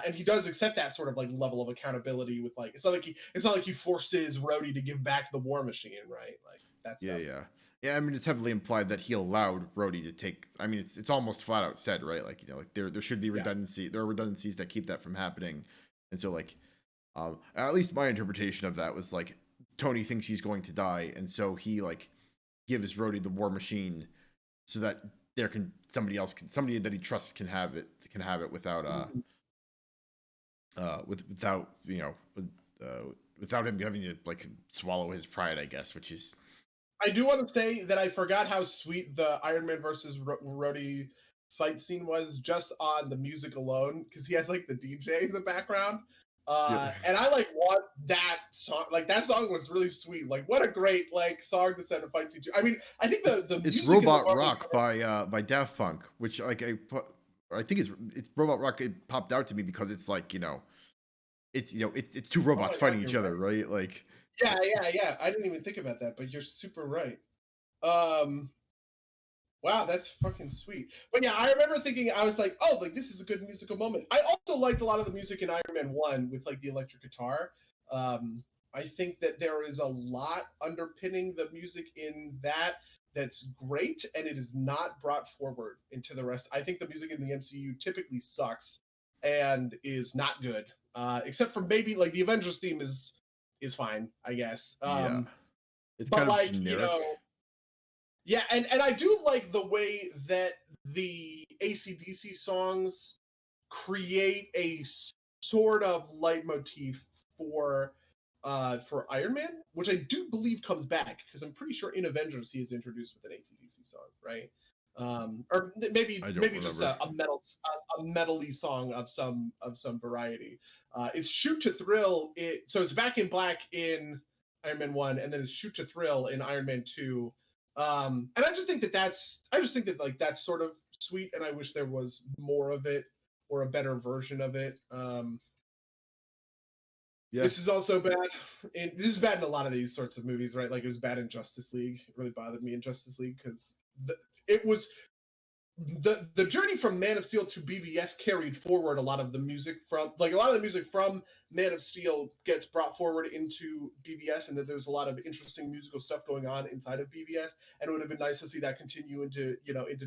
And he does accept that sort of like level of accountability with like it's not like he forces Rhodey to give back the war machine, right? Like that's yeah. I mean, it's heavily implied that he allowed Rhodey to take. I mean, it's almost flat out said, right? Like like there should be redundancy. Yeah. There are redundancies that keep that from happening, and so like, at least my interpretation of that was like Tony thinks he's going to die, and so he like gives Rhodey the war machine so that somebody that he trusts can have it without without him having to like swallow his pride, I guess, which is. I do want to say that I forgot how sweet the Iron Man versus Rhodey fight scene was just on the music alone because he has like the DJ in the background. And I like want that song. Like that song was really sweet. Like what a great like song to send a fight scene to. I mean, I think it's Robot Rock by Daft Punk, which like I think it's Robot Rock. It popped out to me because it's like it's two robots fighting each other, right? Like yeah. I didn't even think about that, but you're super right. Wow, that's fucking sweet. But yeah, I remember thinking, I was like, oh, like this is a good musical moment. I also liked a lot of the music in Iron Man 1 with like the electric guitar. I think that there is a lot underpinning the music in that's great, and it is not brought forward into the rest. I think the music in the MCU typically sucks and is not good. Except for maybe like the Avengers theme is fine, I guess. Yeah. It's kind of like, generic. Yeah, and I do like the way that the AC/DC songs create a sort of leitmotif for Iron Man, which I do believe comes back because I'm pretty sure in Avengers he is introduced with an AC/DC song, right? Or I don't maybe just remember. a metal-y song of some variety. It's Shoot to Thrill. So it's Back in Black in Iron Man 1, and then it's Shoot to Thrill in Iron Man 2. And I just think that like that's sort of sweet, and I wish there was more of it or a better version of it. Yeah. This is also bad. This is bad in a lot of these sorts of movies, right? Like it was bad in Justice League. It really bothered me in Justice League because it was the journey from Man of Steel to BVS carried forward a lot of the music from Man of Steel gets brought forward into BVS, and that there's a lot of interesting musical stuff going on inside of BVS, and it would have been nice to see that continue into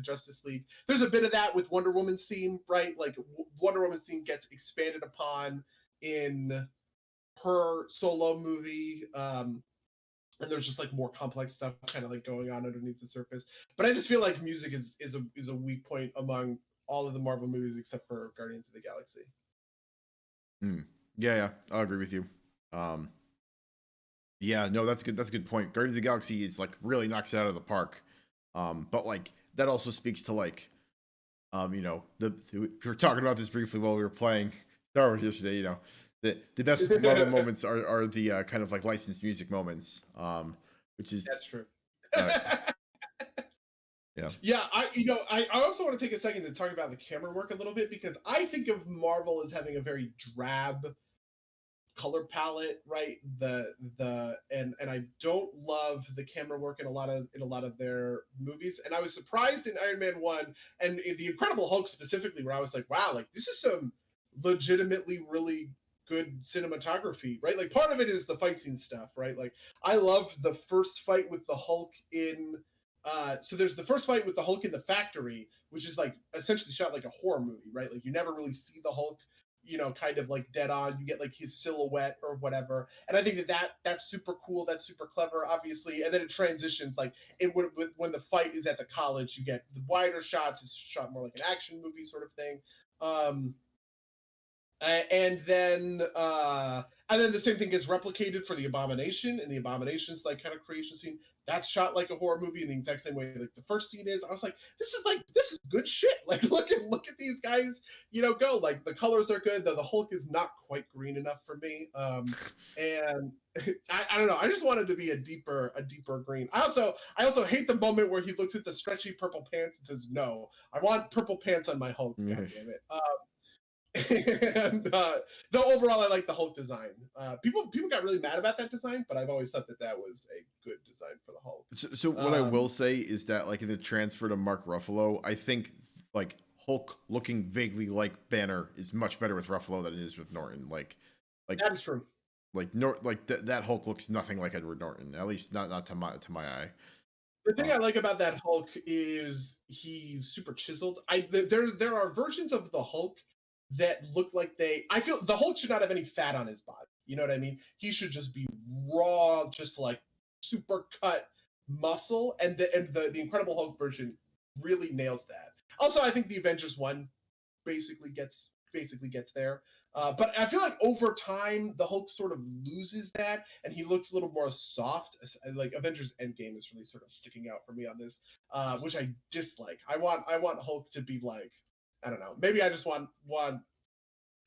Justice League. There's a bit of that with Wonder Woman's theme, right? Like Wonder Woman's theme gets expanded upon in her solo movie. And there's just like more complex stuff kind of like going on underneath the surface. But I just feel like music is a weak point among all of the Marvel movies except for Guardians of the Galaxy. Yeah, I'll agree with you. Um, yeah, no, that's good. That's a good point. Guardians of the Galaxy is like really knocks it out of the park. But like that also speaks to like, we were talking about this briefly while we were playing Star Wars yesterday. The best Marvel moments are the kind of like licensed music moments, which is That's true. uh, yeah. Yeah, I also want to take a second to talk about the camera work a little bit because I think of Marvel as having a very drab color palette, right? And I don't love the camera work in a lot of their movies. And I was surprised in Iron Man 1 and in the Incredible Hulk specifically, where I was like, wow, like this is some legitimately really good cinematography, right? Like part of it is the fight scene stuff, right? Like I love the first fight with the Hulk in so there's the first fight with the Hulk in the factory, which is like essentially shot like a horror movie, right? Like you never really see the Hulk, kind of like dead on. You get like his silhouette or whatever, and I think that's super cool. That's super clever, obviously. And then it transitions like when the fight is at the college, you get the wider shots. It's shot more like an action movie sort of thing. Um, and then the same thing gets replicated for the Abomination, and the Abomination's like kind of creation scene that's shot like a horror movie in the exact same way like the first scene is. I was like, this is good shit. Like look at these guys, go. Like the colors are good. The Hulk is not quite green enough for me. And I don't know. I just wanted to be a deeper green. I also hate the moment where he looks at the stretchy purple pants and says, "No, I want purple pants on my Hulk." God damn it. And though overall I like the Hulk design. People got really mad about that design, but I've always thought that was a good design for the Hulk. So what I will say is that like in the transfer to Mark Ruffalo, I think like Hulk looking vaguely like Banner is much better with Ruffalo than it is with Norton. Like that is true. Like that Hulk looks nothing like Edward Norton, at least not to my eye. The thing I like about that Hulk is he's super chiseled. There are versions of the Hulk that look like I feel the Hulk should not have any fat on his body. You know what I mean? He should just be raw, just like super cut muscle. And the Incredible Hulk version really nails that. Also, I think the Avengers one basically gets there. But I feel like over time the Hulk sort of loses that, and he looks a little more soft. Like Avengers Endgame is really sort of sticking out for me on this, which I dislike. I want Hulk to be like, I don't know. Maybe I just want.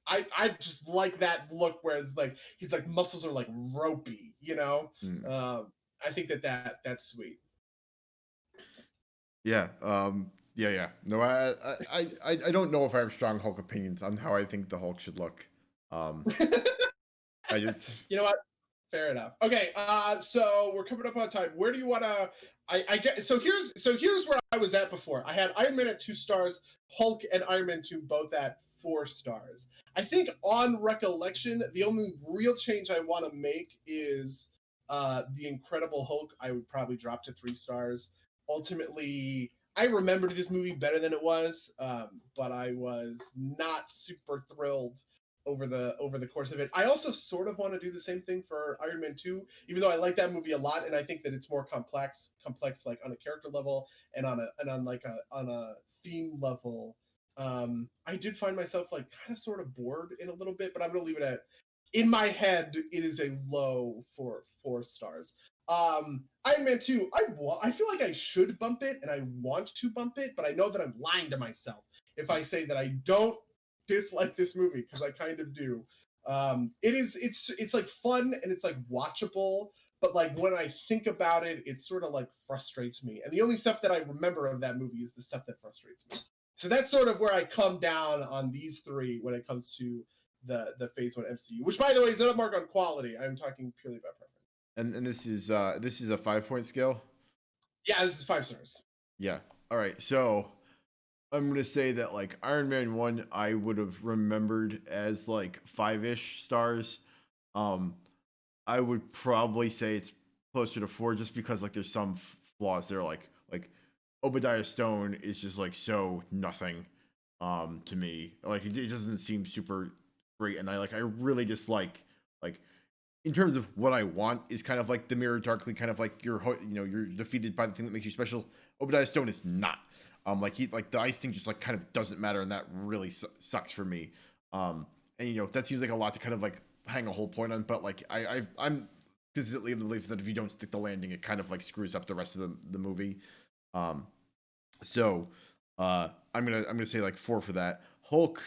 I just like that look where it's like he's like muscles are like ropey, I think that's sweet. Yeah. Yeah. No, I don't know if I have strong Hulk opinions on how I think the Hulk should look. I just, You know what? Fair enough. Okay, so we're coming up on time. Where do you want to? I get so here's where I was at before. I had Iron Man at 2 stars, Hulk and Iron Man 2 both at 4 stars. I think on recollection, the only real change I want to make is the Incredible Hulk. I would probably drop to 3 stars. Ultimately, I remembered this movie better than it was, but I was not super thrilled over the course of it. I also sort of want to do the same thing for Iron Man 2, even though I like that movie a lot, and I think that it's more complex like on a character level and on a theme level. I did find myself like kind of sort of bored in a little bit, but I'm gonna leave it at, in my head, it is a low for 4 stars. Iron Man 2, I feel like I should bump it, and I want to bump it, but I know that I'm lying to myself if I say that I don't dislike this movie, because I kind of do. It's like fun and it's like watchable, but like when I think about it, it sort of like frustrates me. And the only stuff that I remember of that movie is the stuff that frustrates me. So that's sort of where I come down on these three when it comes to the Phase 1 MCU, which, by the way, is not a mark on quality. I'm talking purely about preference. And this is a 5-point scale. Yeah, this is 5 stars. Yeah. All right. So I'm gonna say that like Iron Man 1, I would have remembered as like 5-ish stars. I would probably say it's closer to 4, just because like there's some flaws there, like Obadiah Stone is just like so nothing to me. Like it doesn't seem super great, and I really dislike like in terms of what I want is kind of like the mirror darkly, kind of like you're defeated by the thing that makes you special. Obadiah Stone is not. Like the ice thing just like kind of doesn't matter, and that really sucks for me. And that seems like a lot to kind of like hang a whole point on, but like I'm consistently of the belief that if you don't stick the landing, it kind of like screws up the rest of the movie. So I'm gonna say like 4 for that. Hulk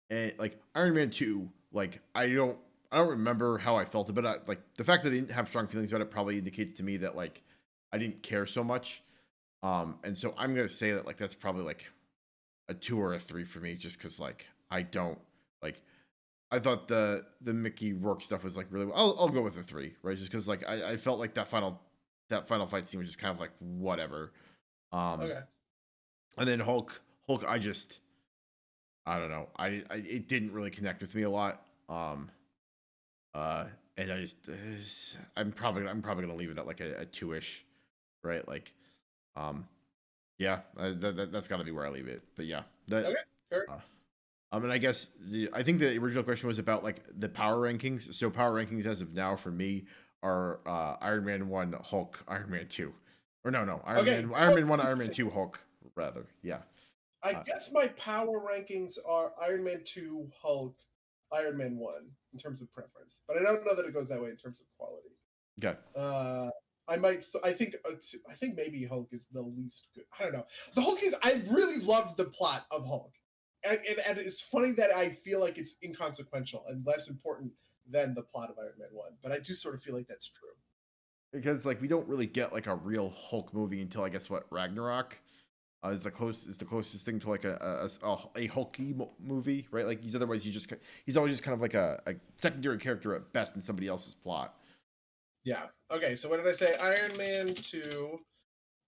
and like Iron Man 2, like I don't remember how I felt about it. Like the fact that I didn't have strong feelings about it probably indicates to me that like I didn't care so much. And so I'm gonna say that like that's probably like a 2 or a 3 for me, just because like I don't like. I thought the Mickey Rourke stuff was like really. I'll go with a 3, right? Just because like I felt like that final fight scene was just kind of like whatever. Okay. And then Hulk, I don't know. It didn't really connect with me a lot. And I'm probably gonna leave it at like a 2-ish, right? Like, yeah, that's got to be where I leave it. But yeah, Okay. Fair. And I guess I think the original question was about like the power rankings. So power rankings as of now for me are Iron Man 1, Hulk, Iron Man 2, or no, Iron Man 1, Iron Man 2, Hulk, rather. Yeah. I guess my power rankings are Iron Man 2, Hulk, Iron Man 1 in terms of preference, but I don't know that it goes that way in terms of quality. Okay. I think maybe Hulk is the least good. I don't know. The Hulk is. I really loved the plot of Hulk, and it's funny that I feel like it's inconsequential and less important than the plot of Iron Man 1. But I do sort of feel like that's true. Because like we don't really get like a real Hulk movie until I guess what Ragnarok. Is the closest thing to like a Hulky movie, right? Like he's always just kind of like a secondary character at best in somebody else's plot. Yeah. Okay. So what did I say? Iron Man 2,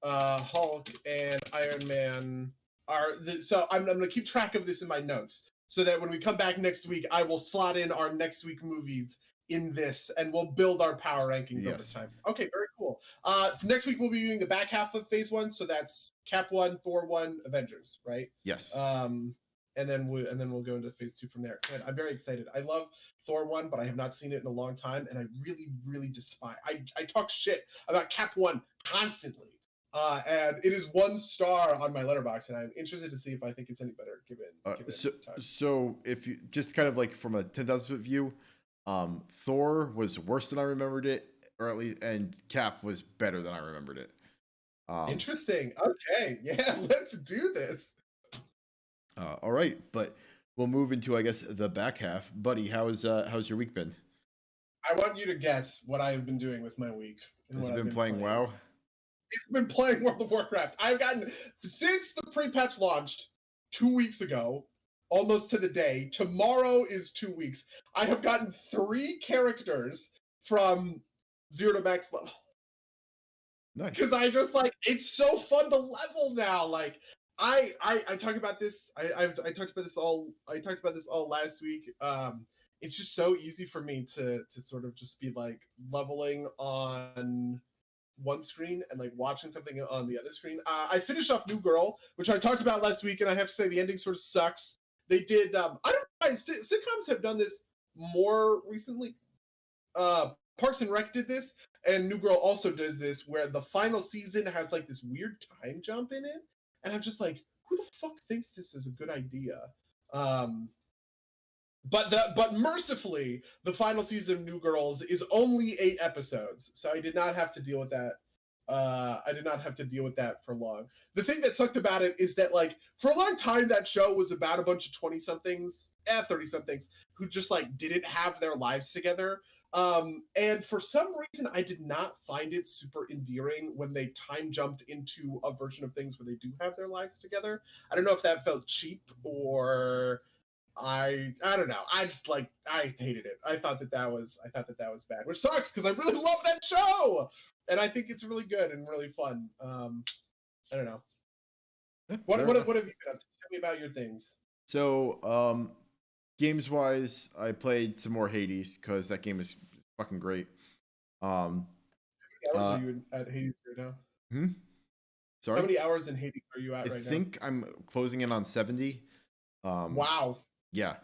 Hulk, and Iron Man are so I'm gonna keep track of this in my notes so that when we come back next week, I will slot in our next week movies in this, and we'll build our power rankings over time. Okay, very cool. Next week we'll be doing the back half of Phase 1, so that's Cap 1, Thor 1, Avengers, right? Yes. And then we'll go into Phase 2 from there. And I'm very excited. I love Thor 1, but I have not seen it in a long time, and I really, really despise. I talk shit about Cap 1 constantly. And it is 1 star on my letterbox, and I'm interested to see if I think it's any better given time. So if you just kind of like from a 10,000 foot view, Thor was worse than I remembered it, or at least, and Cap was better than I remembered it. Interesting. Okay, yeah, let's do this. All right, but we'll move into I guess the back half. Buddy, how's your week been? I want you to guess what I have been doing with my week. Has it been playing WoW? It's been playing World of Warcraft. I've gotten since the pre-patch launched 2 weeks ago. Almost to the day. Tomorrow is 2 weeks. I have gotten 3 characters from 0 to max level. Nice. Because I just like it's so fun to level now. Like I talk about this. I talked about this all last week. It's just so easy for me to sort of just be like leveling on one screen and like watching something on the other screen. I finished off New Girl, which I talked about last week, and I have to say the ending sort of sucks. They did. I don't know why sitcoms have done this more recently. Parks and Rec did this, and New Girl also does this, where the final season has like this weird time jump in it, and I'm just like, who the fuck thinks this is a good idea? but mercifully, the final season of New Girls is only 8 episodes, so I did not have to deal with that. I did not have to deal with that for long. The thing that sucked about it is that, like, for a long time, that show was about a bunch of 20-somethings, 30-somethings, who just, like, didn't have their lives together. And for some reason, I did not find it super endearing when they time jumped into a version of things where they do have their lives together. I don't know if that felt cheap or I don't know. I just like I hated it. I thought that was bad, which sucks because I really love that show, and I think it's really good and really fun. I don't know. What have you been up to? Tell me about your things. So, games wise, I played some more Hades because that game is fucking great. How many hours are you at Hades right now? Sorry? How many hours in Hades are you at right now? I think I'm closing in on 70. Wow. Yeah.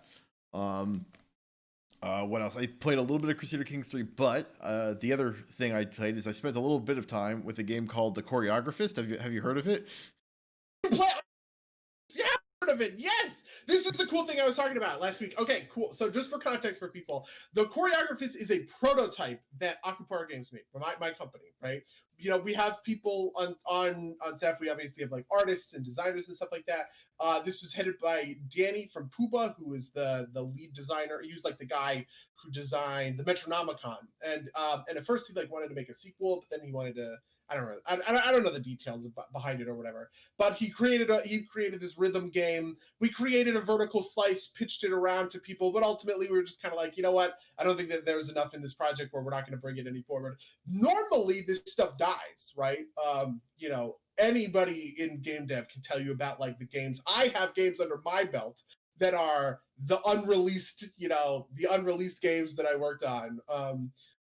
What else? I played a little bit of Crusader Kings 3, but the other thing I played is I spent a little bit of time with a game called The Choreographist. Have you heard of it? Yeah, heard of it. Yes, this is the cool thing I was talking about last week. Okay, cool. So just for context for people, The Choreographist is a prototype that Akupara Games made for my company, right? You know, we have people on staff. We obviously have like artists and designers and stuff like that. This was headed by Danny from Puba, who is the lead designer. He was like the guy who designed the Metronomicon, and at first he like wanted to make a sequel, but then he wanted to. I don't know. I don't know the details behind it or whatever. But he created this rhythm game. We created a vertical slice, pitched it around to people, but ultimately we were just kind of like, you know what? I don't think that there's enough in this project where we're not going to bring it any forward. Normally, this stuff dies, right? You know, anybody in game dev can tell you about like the games. I have games under my belt that are the unreleased, the unreleased games that I worked on.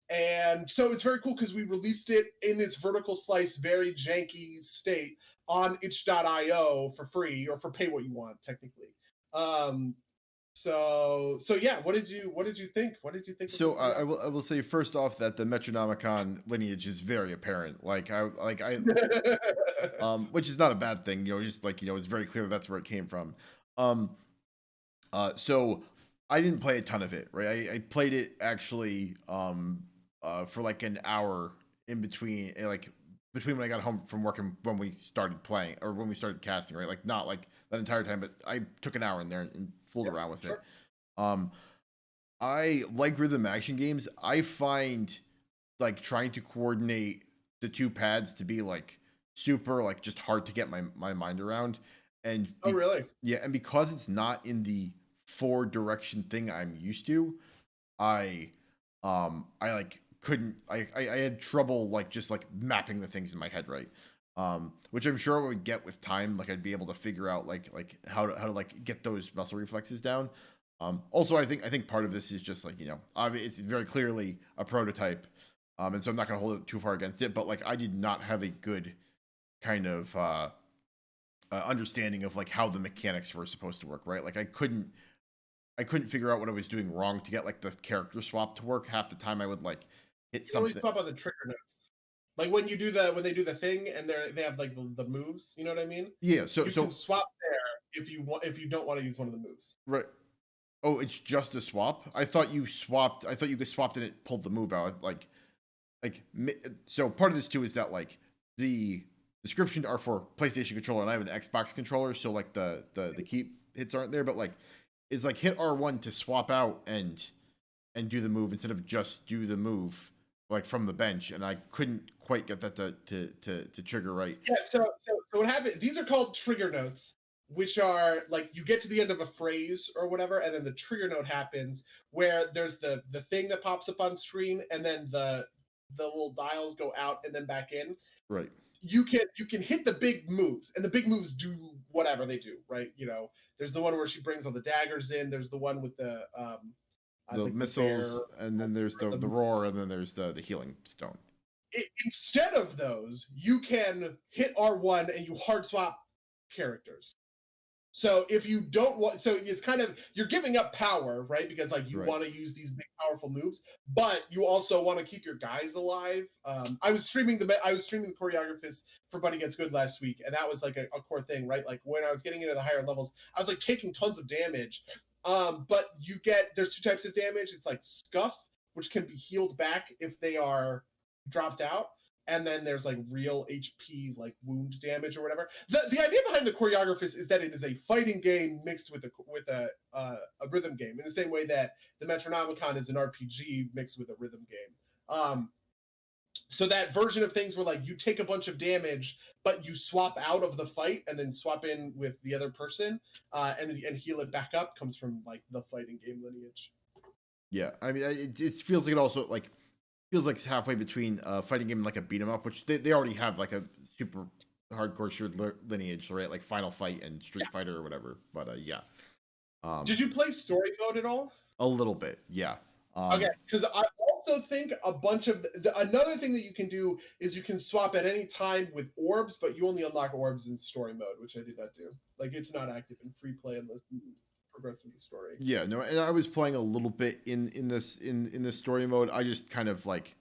And so it's very cool because we released it in its vertical slice, very janky state on itch.io for free or for pay what you want, technically. So yeah, what did you think? What did you think? So I will say first off that the Metronomicon lineage is very apparent. Like I which is not a bad thing. You know, just like it's very clear that's where it came from. So I didn't play a ton of it, right? I played it actually for like an hour in between, like between when I got home from work and when we started playing or when we started casting, right? Like not like that entire time, but I took an hour in there and fooled around with it. I like rhythm action games. I find like trying to coordinate the two pads to be like super like just hard to get my mind around. And oh really? Yeah, and because it's not in the 4 direction thing I'm used to, I like couldn't I had trouble like just like mapping the things in my head right. Which I'm sure I would get with time. Like I'd be able to figure out like how to like get those muscle reflexes down. Also, I think part of this is just like it's very clearly a prototype, and so I'm not gonna hold it too far against it. But like I did not have a good kind of understanding of like how the mechanics were supposed to work. Right, like I couldn't figure out what I was doing wrong to get like the character swap to work. Half the time I would like hit something. Always swap on the trigger notes. Like when they do the thing and they have like the moves, you know what I mean? Yeah, so you can swap there if you don't want to use one of the moves. Right. Oh, it's just a swap? I thought you swapped. I thought you could swap and it pulled the move out. So part of this too is that like the description are for PlayStation controller and I have an Xbox controller, so like the key hits aren't there, but like it's like hit R1 to swap out and do the move instead of just do the move like from the bench, and I couldn't quite get that to trigger right. Yeah, so what happened? These are called trigger notes, which are like you get to the end of a phrase or whatever, and then the trigger note happens where there's the thing that pops up on screen, and then the little dials go out and then back in. Right. You can hit the big moves, and the big moves do whatever they do, right? There's the one where she brings all the daggers in. There's the one with the missiles, and then there's the roar, and then there's the healing stone. Instead of those, you can hit R1 and you hard swap characters. So if you don't want, so it's kind of you're giving up power, right? Because like you want to use these big powerful moves, but you also want to keep your guys alive. I was streaming the Choreographist for Buddy Gets Good last week, and that was like a core thing, right? Like when I was getting into the higher levels, I was like taking tons of damage. But there's two types of damage. It's like scuff, which can be healed back if they are dropped out. And then there's like real HP, like wound damage or whatever. The idea behind the Choreographist is that it is a fighting game mixed with a rhythm game, in the same way that the Metronomicon is an RPG mixed with a rhythm game. So that version of things where like you take a bunch of damage, but you swap out of the fight and then swap in with the other person, and heal it back up, comes from like the fighting game lineage. Yeah, I mean, it feels like it also like feels like it's halfway between a fighting game and like a beat 'em up, which they already have like a super hardcore shared lineage, right? Like Final Fight and Street Fighter or whatever. But yeah. Did you play story mode at all? A little bit, yeah. Okay, because I also think a bunch of another thing that you can do is you can swap at any time with orbs, but you only unlock orbs in story mode, which I did not do. Like it's not active in free play unless you progress through the story. Yeah, no, and I was playing a little bit in this story mode. I just kind of like,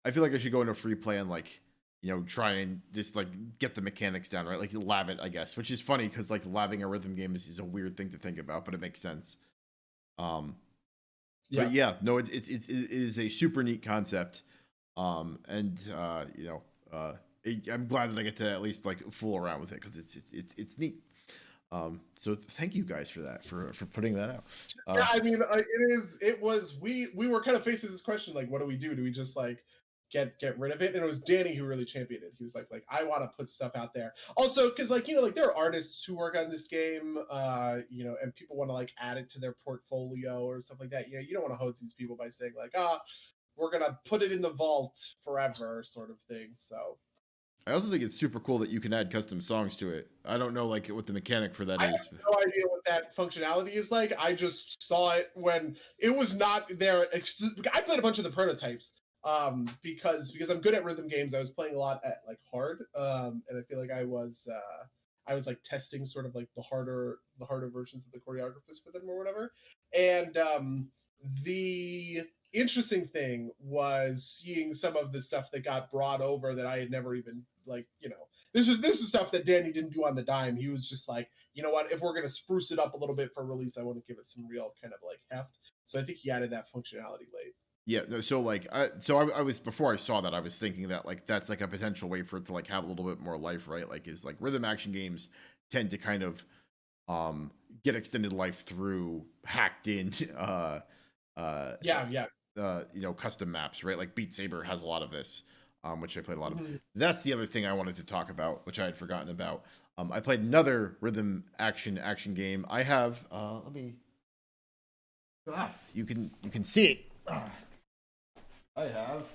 I feel like I should go into free play and like, try and just like get the mechanics down, right? Like lab it, I guess, which is funny because like labbing a rhythm game is a weird thing to think about, but it makes sense. Yeah. But yeah, no, it is a super neat concept, and I'm glad that I get to at least like fool around with it because it's neat. So thank you guys for that, for putting that out. Yeah, I mean, we were kind of faced with this question, like, what do we do? Do we just like get rid of it? And it was Danny who really championed it. He was like I want to put stuff out there. Also, because like like there are artists who work on this game, and people want to like add it to their portfolio or stuff like that. You don't want to hose these people by saying like, we're gonna put it in the vault forever, sort of thing. So. I also think it's super cool that you can add custom songs to it. I don't know like what the mechanic for that is. I have no idea what that functionality is like. I just saw it when it was not there. I played a bunch of the prototypes because I'm good at rhythm games. I was playing a lot at like hard, and I feel like I was like testing sort of like the harder versions of the Choreographist for them or whatever. And the interesting thing was seeing some of the stuff that got brought over that I had never even this is stuff that Danny didn't do on the dime. He was just like, you know what, if we're gonna spruce it up a little bit for release, I want to give it some real kind of like heft. So I think he added that functionality late. Yeah, no, so like I was, before I saw that, I was thinking that like that's like a potential way for it to like have a little bit more life, right? Like is like rhythm action games tend to kind of get extended life through hacked in custom maps, right? Like Beat Saber has a lot of this, which I played a lot of. That's the other thing I wanted to talk about, which I had forgotten about. I played another rhythm action game. I have let me. You can see it. I have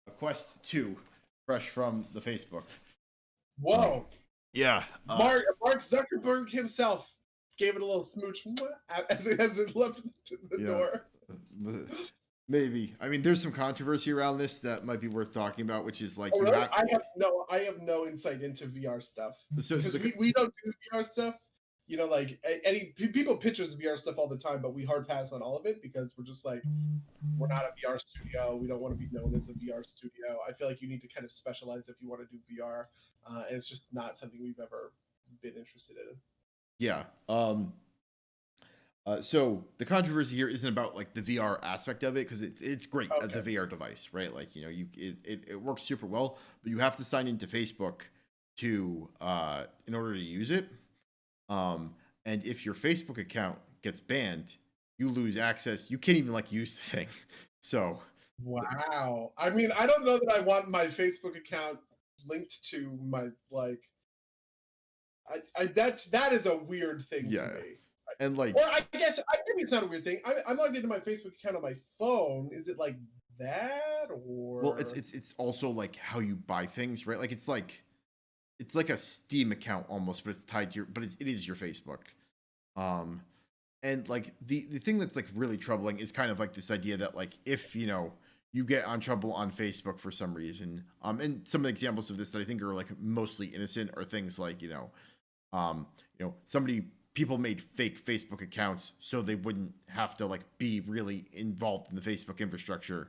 a Quest 2, fresh from the Facebook. Whoa. Yeah. Mark Zuckerberg himself gave it a little smooch as it left the door. Maybe. I mean, there's some controversy around this that might be worth talking about, which is like I have no insight into VR stuff because we don't do VR stuff. Like any people pitch us VR stuff all the time, but we hard pass on all of it because we're just like, we're not a VR studio. We don't want to be known as a VR studio. I feel like you need to kind of specialize if you want to do VR, and it's just not something we've ever been interested in. Yeah. So the controversy here isn't about like the VR aspect of it, because it's great as a VR device, right? Like it works super well, but you have to sign into Facebook to in order to use it. And if your Facebook account gets banned, you lose access. You can't even like use the thing. So wow. I mean, I don't know that I want my Facebook account linked to my like. That is a weird thing to me. And like, or I guess maybe it's not a weird thing. I'm logged into my Facebook account on my phone. Is it like that, or? Well, it's also like how you buy things, right? Like it's like a Steam account almost, but it's tied to your, but it is your Facebook. And like the thing that's like really troubling is kind of like this idea that like if you get on trouble on Facebook for some reason, and some examples of this that I think are like mostly innocent are things like people made fake Facebook accounts so they wouldn't have to like be really involved in the Facebook infrastructure,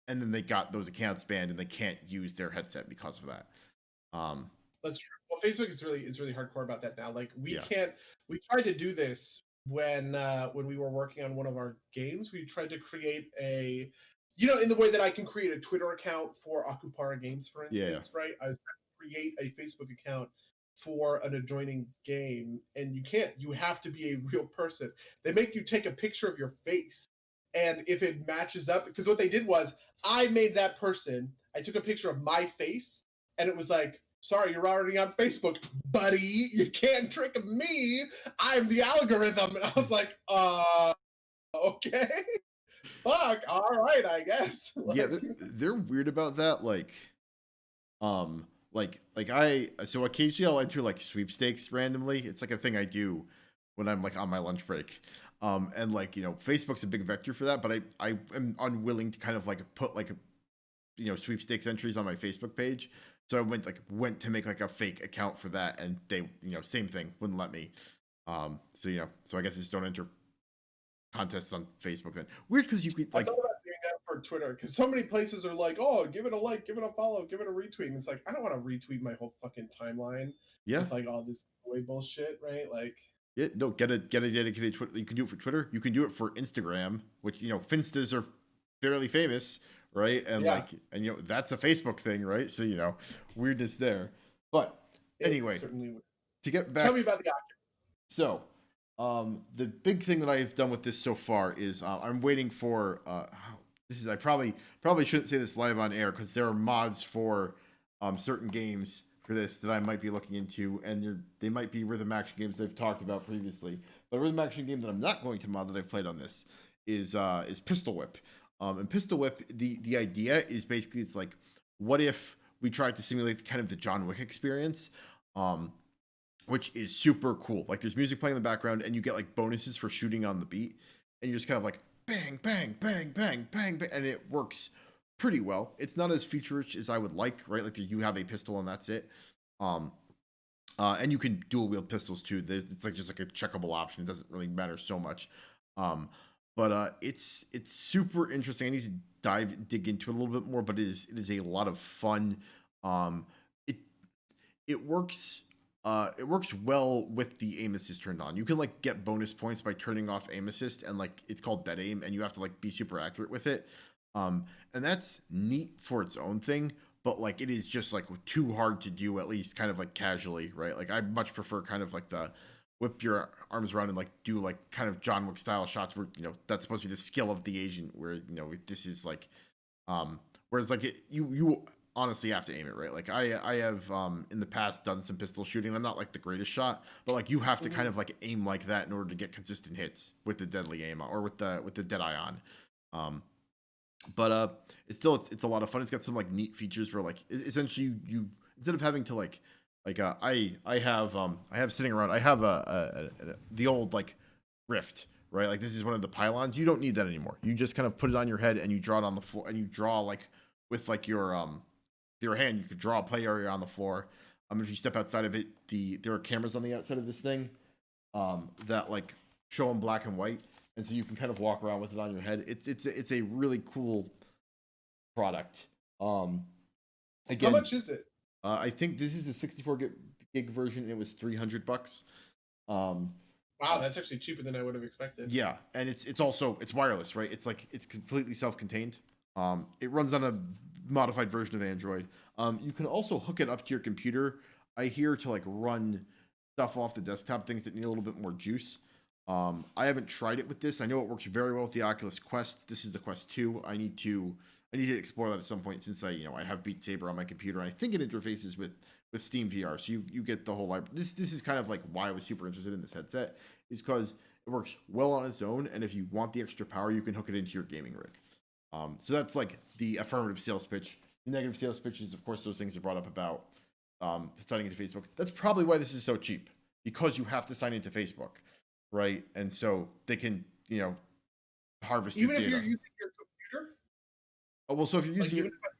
and then they got those accounts banned and they can't use their headset because of that. That's true. Well, Facebook is really hardcore about that now. Like we Yeah. can't. We tried to do this when we were working on one of our games. We tried to create a, in the way that I can create a Twitter account for Akupara Games, for Yeah. instance, right? I was trying to create a Facebook account for an adjoining game, and you can't. You have to be a real person. They make you take a picture of your face, and if it matches up, because what they did was I made that person. I took a picture of my face, and it was like, sorry, you're already on Facebook, buddy. You can't trick me. I'm the algorithm. And I was like, okay. Fuck. All right, I guess. Yeah, they're weird about that. So occasionally I'll enter like sweepstakes randomly. It's like a thing I do when I'm like on my lunch break. And like, Facebook's a big vector for that, but I am unwilling to kind of like put like sweepstakes entries on my Facebook page. So I went to make like a fake account for that, and they, same thing, wouldn't let me. So I guess I just don't enter contests on Facebook then. Weird, because you could I like, thought about doing that for Twitter because so many places are like, oh, give it a like, give it a follow, give it a retweet. And it's like, I don't want to retweet my whole fucking timeline yeah, with like all this way bullshit, right? Like, yeah, no, get a dedicated Twitter. You can do it for Twitter. You can do it for Instagram, which Finstas are fairly famous, right? And yeah, that's a Facebook thing, right? So weirdness there. But anyway, certainly. to get back, Tell me about the Oculus. so the big thing that I've done with this so far is I'm waiting for this is I probably shouldn't say this live on air because there are mods for certain games for this that I might be looking into, and they might be rhythm action games they've talked about previously. But a rhythm action game that I'm not going to mod that I've played on this is Pistol Whip. And Pistol Whip, the idea is basically it's like, what if we tried to simulate kind of the John Wick experience, which is super cool. Like there's music playing in the background, and you get like bonuses for shooting on the beat, and you're just kind of like bang, bang, bang, bang, bang, bang, and it works pretty well. It's not as feature rich as I would like, right? Like you have a pistol and that's it. And you can dual wield pistols too. It's like just like a checkable option. It doesn't really matter so much. But it's super interesting. I need to dig into it a little bit more, but it is a lot of fun. It it works. It works well with the aim assist turned on. You can like get bonus points by turning off aim assist, and like it's called dead aim, and you have to like be super accurate with it. And that's neat for its own thing, but like it is just like too hard to do, at least kind of like casually, right? Like I much prefer kind of like the whip your arms around and like do like kind of John Wick style shots where that's supposed to be the skill of the agent, where this is like whereas like you honestly have to aim it right. Like I have in the past done some pistol shooting. I'm not like the greatest shot, but like you have to kind of like aim like that in order to get consistent hits with the deadly aim or with the dead eye on. But it's a lot of fun. It's got some like neat features where like essentially you instead of having to I have sitting around, I have the old like Rift, right? Like this is one of the pylons. You don't need that anymore. You just kind of put it on your head and you draw it on the floor, and you draw like with like your hand, you could draw a play area on the floor. If you step outside of it, there are cameras on the outside of this thing that like show in black and white, and so you can kind of walk around with it on your head. It's a really cool product. Again, How much is it? I think this is a 64 gig version. And it was $300. Wow, that's actually cheaper than I would have expected. Yeah, and it's also wireless, right? It's like it's completely self-contained. It runs on a modified version of Android. You can also hook it up to your computer, I hear, to like run stuff off the desktop, things that need a little bit more juice. I haven't tried it with this. I know it works very well with the Oculus Quest. This is the Quest 2. I need to explore that at some point, since I have Beat Saber on my computer. And I think it interfaces with Steam VR, so you get the whole library. This is kind of like why I was super interested in this headset, is because it works well on its own, and if you want the extra power, you can hook it into your gaming rig. So that's like the affirmative sales pitch. The negative sales pitch is, of course, those things are brought up about signing into Facebook. That's probably why this is so cheap, because you have to sign into Facebook, right? And so they can, harvest Even your if data. you're using your computer. Oh well, so if you're using even if I'm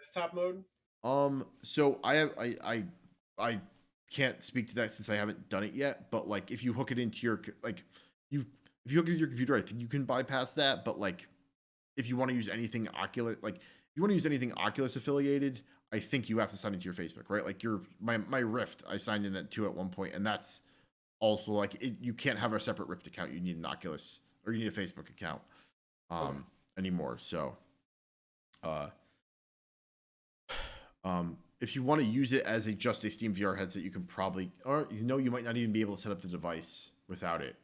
desktop mode. So I can't speak to that since I haven't done it yet. But like, if you hook it into your if you hook it into your computer, I think you can bypass that. But like, if you want to use anything Oculus, like you want to use anything Oculus affiliated, I think you have to sign into your Facebook, right? Like my Rift, I signed in at one point, and that's also like you can't have a separate Rift account. You need an Oculus or you need a Facebook account anymore. So, if you want to use it as just a Steam VR headset, you can probably, or you might not even be able to set up the device without it.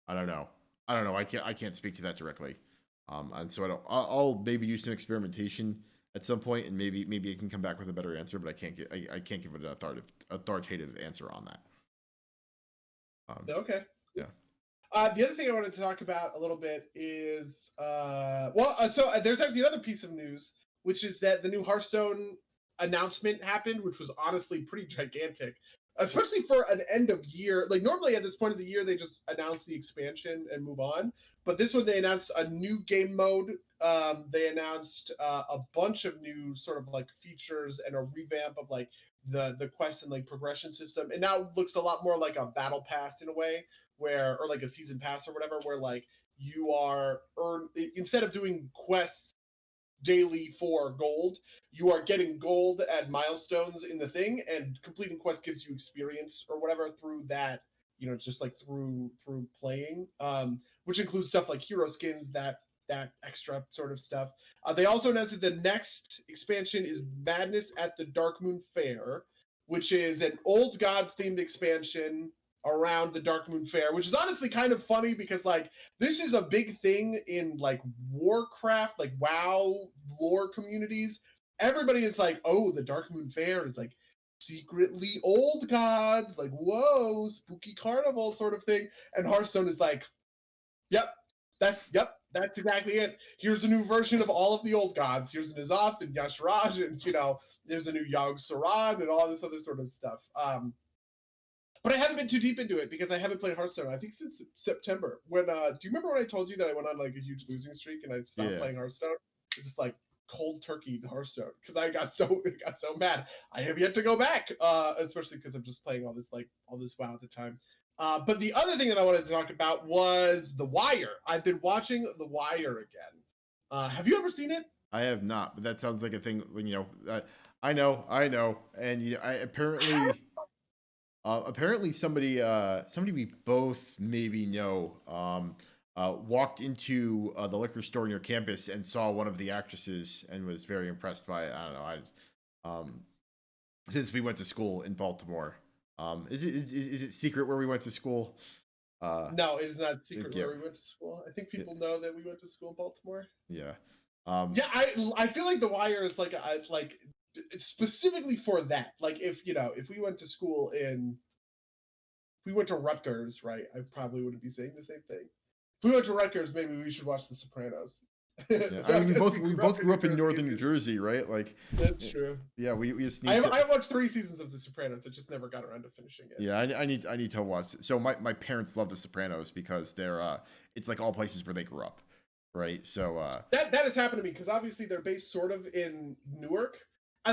I don't know. I can't speak to that directly. And so I'll maybe use some experimentation at some point, and maybe I can come back with a better answer, but I can't give an authoritative answer on that. Okay. Yeah. The other thing I wanted to talk about a little bit is, so there's actually another piece of news, which is that the new Hearthstone announcement happened, which was honestly pretty gigantic, especially for an end of year. Like normally at this point of the year, they just announce the expansion and move on. But this one, they announced a new game mode. They announced a bunch of new sort of like features and a revamp of like the quest and like progression system. It now looks a lot more like a battle pass in a way, where, or like a season pass or whatever, where like you are instead of doing quests daily for gold, you are getting gold at milestones in the thing, and completing quests gives you experience or whatever through that, just like through playing, which includes stuff like hero skins, that extra sort of stuff. They also announced that the next expansion is Madness at the Darkmoon Fair, which is an Old Gods themed expansion around the Darkmoon Fair, which is honestly kind of funny because like this is a big thing in like Warcraft, like WoW lore communities. Everybody is like, oh, the Darkmoon Fair is like secretly old gods, like whoa, spooky carnival sort of thing. And Hearthstone is like, yep, that's exactly it. Here's a new version of all of the old gods. Here's an Azoth and Yashraj, and there's a new Yogg Saron and all this other sort of stuff. But I haven't been too deep into it because I haven't played Hearthstone, I think, since September. When do you remember when I told you that I went on like a huge losing streak and I stopped playing Hearthstone? It just like cold turkey to Hearthstone because I got so mad. I have yet to go back, especially because I'm just playing all this WoW at the time. But the other thing that I wanted to talk about was The Wire. I've been watching The Wire again. Have you ever seen it? I have not, but that sounds like a thing. I know, and apparently somebody we both maybe know walked into the liquor store near campus and saw one of the actresses and was very impressed by it. I don't know. Since we went to school in Baltimore, is it secret where we went to school? No, it is not secret where we went to school. I think people know that we went to school in Baltimore. Yeah. I feel like The Wire is like specifically for that. Like if we went to school if we went to Rutgers, right? I probably wouldn't be saying the same thing. If we went to Rutgers, maybe we should watch The Sopranos. Yeah. I mean, we both grew up in northern New Jersey, right? Like that's true. Yeah, we just I watched 3 seasons of The Sopranos. I just never got around to finishing it. Yeah, I need to watch it. So my parents love The Sopranos because they're it's like all places where they grew up, right? So that has happened to me because obviously they're based sort of in Newark. I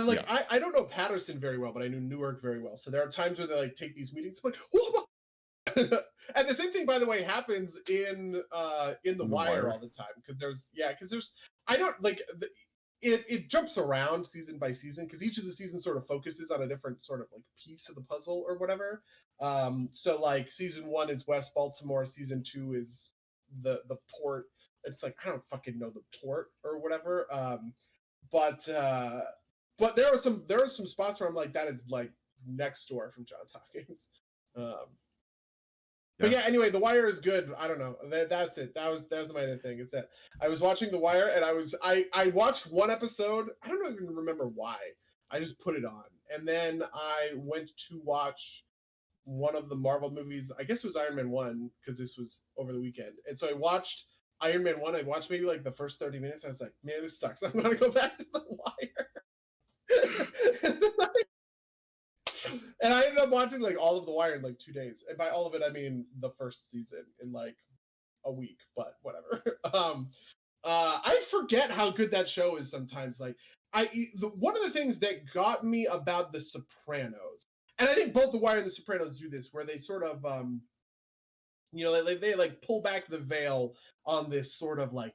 don't know Patterson very well, but I knew Newark very well. So there are times where they like take these meetings. I'm like, whoa. And the same thing, by the way, happens in The Wire all the time because there's I don't like it jumps around season by season because each of the seasons sort of focuses on a different sort of like piece of the puzzle or whatever. So like season 1 is West Baltimore, season 2 is the port. It's like I don't fucking know the port or whatever. But there are some spots where I'm like, that is like next door from Johns Hopkins. But yeah, anyway, The Wire is good. I don't know. That's it. That was my other thing, is that I was watching The Wire and I watched one episode. I don't even remember why. I just put it on. And then I went to watch one of the Marvel movies. I guess it was Iron Man 1 because this was over the weekend. And so I watched Iron Man 1. I watched maybe like the first 30 minutes. I was like, man, this sucks. I'm going to go back to The Wire. And I ended up watching like all of The Wire in like 2 days. And by all of it, I mean the first season in like a week, but whatever. I forget how good that show is sometimes. Like one of the things that got me about The Sopranos, and I think both The Wire and The Sopranos do this, where they sort of, they like pull back the veil on this sort of like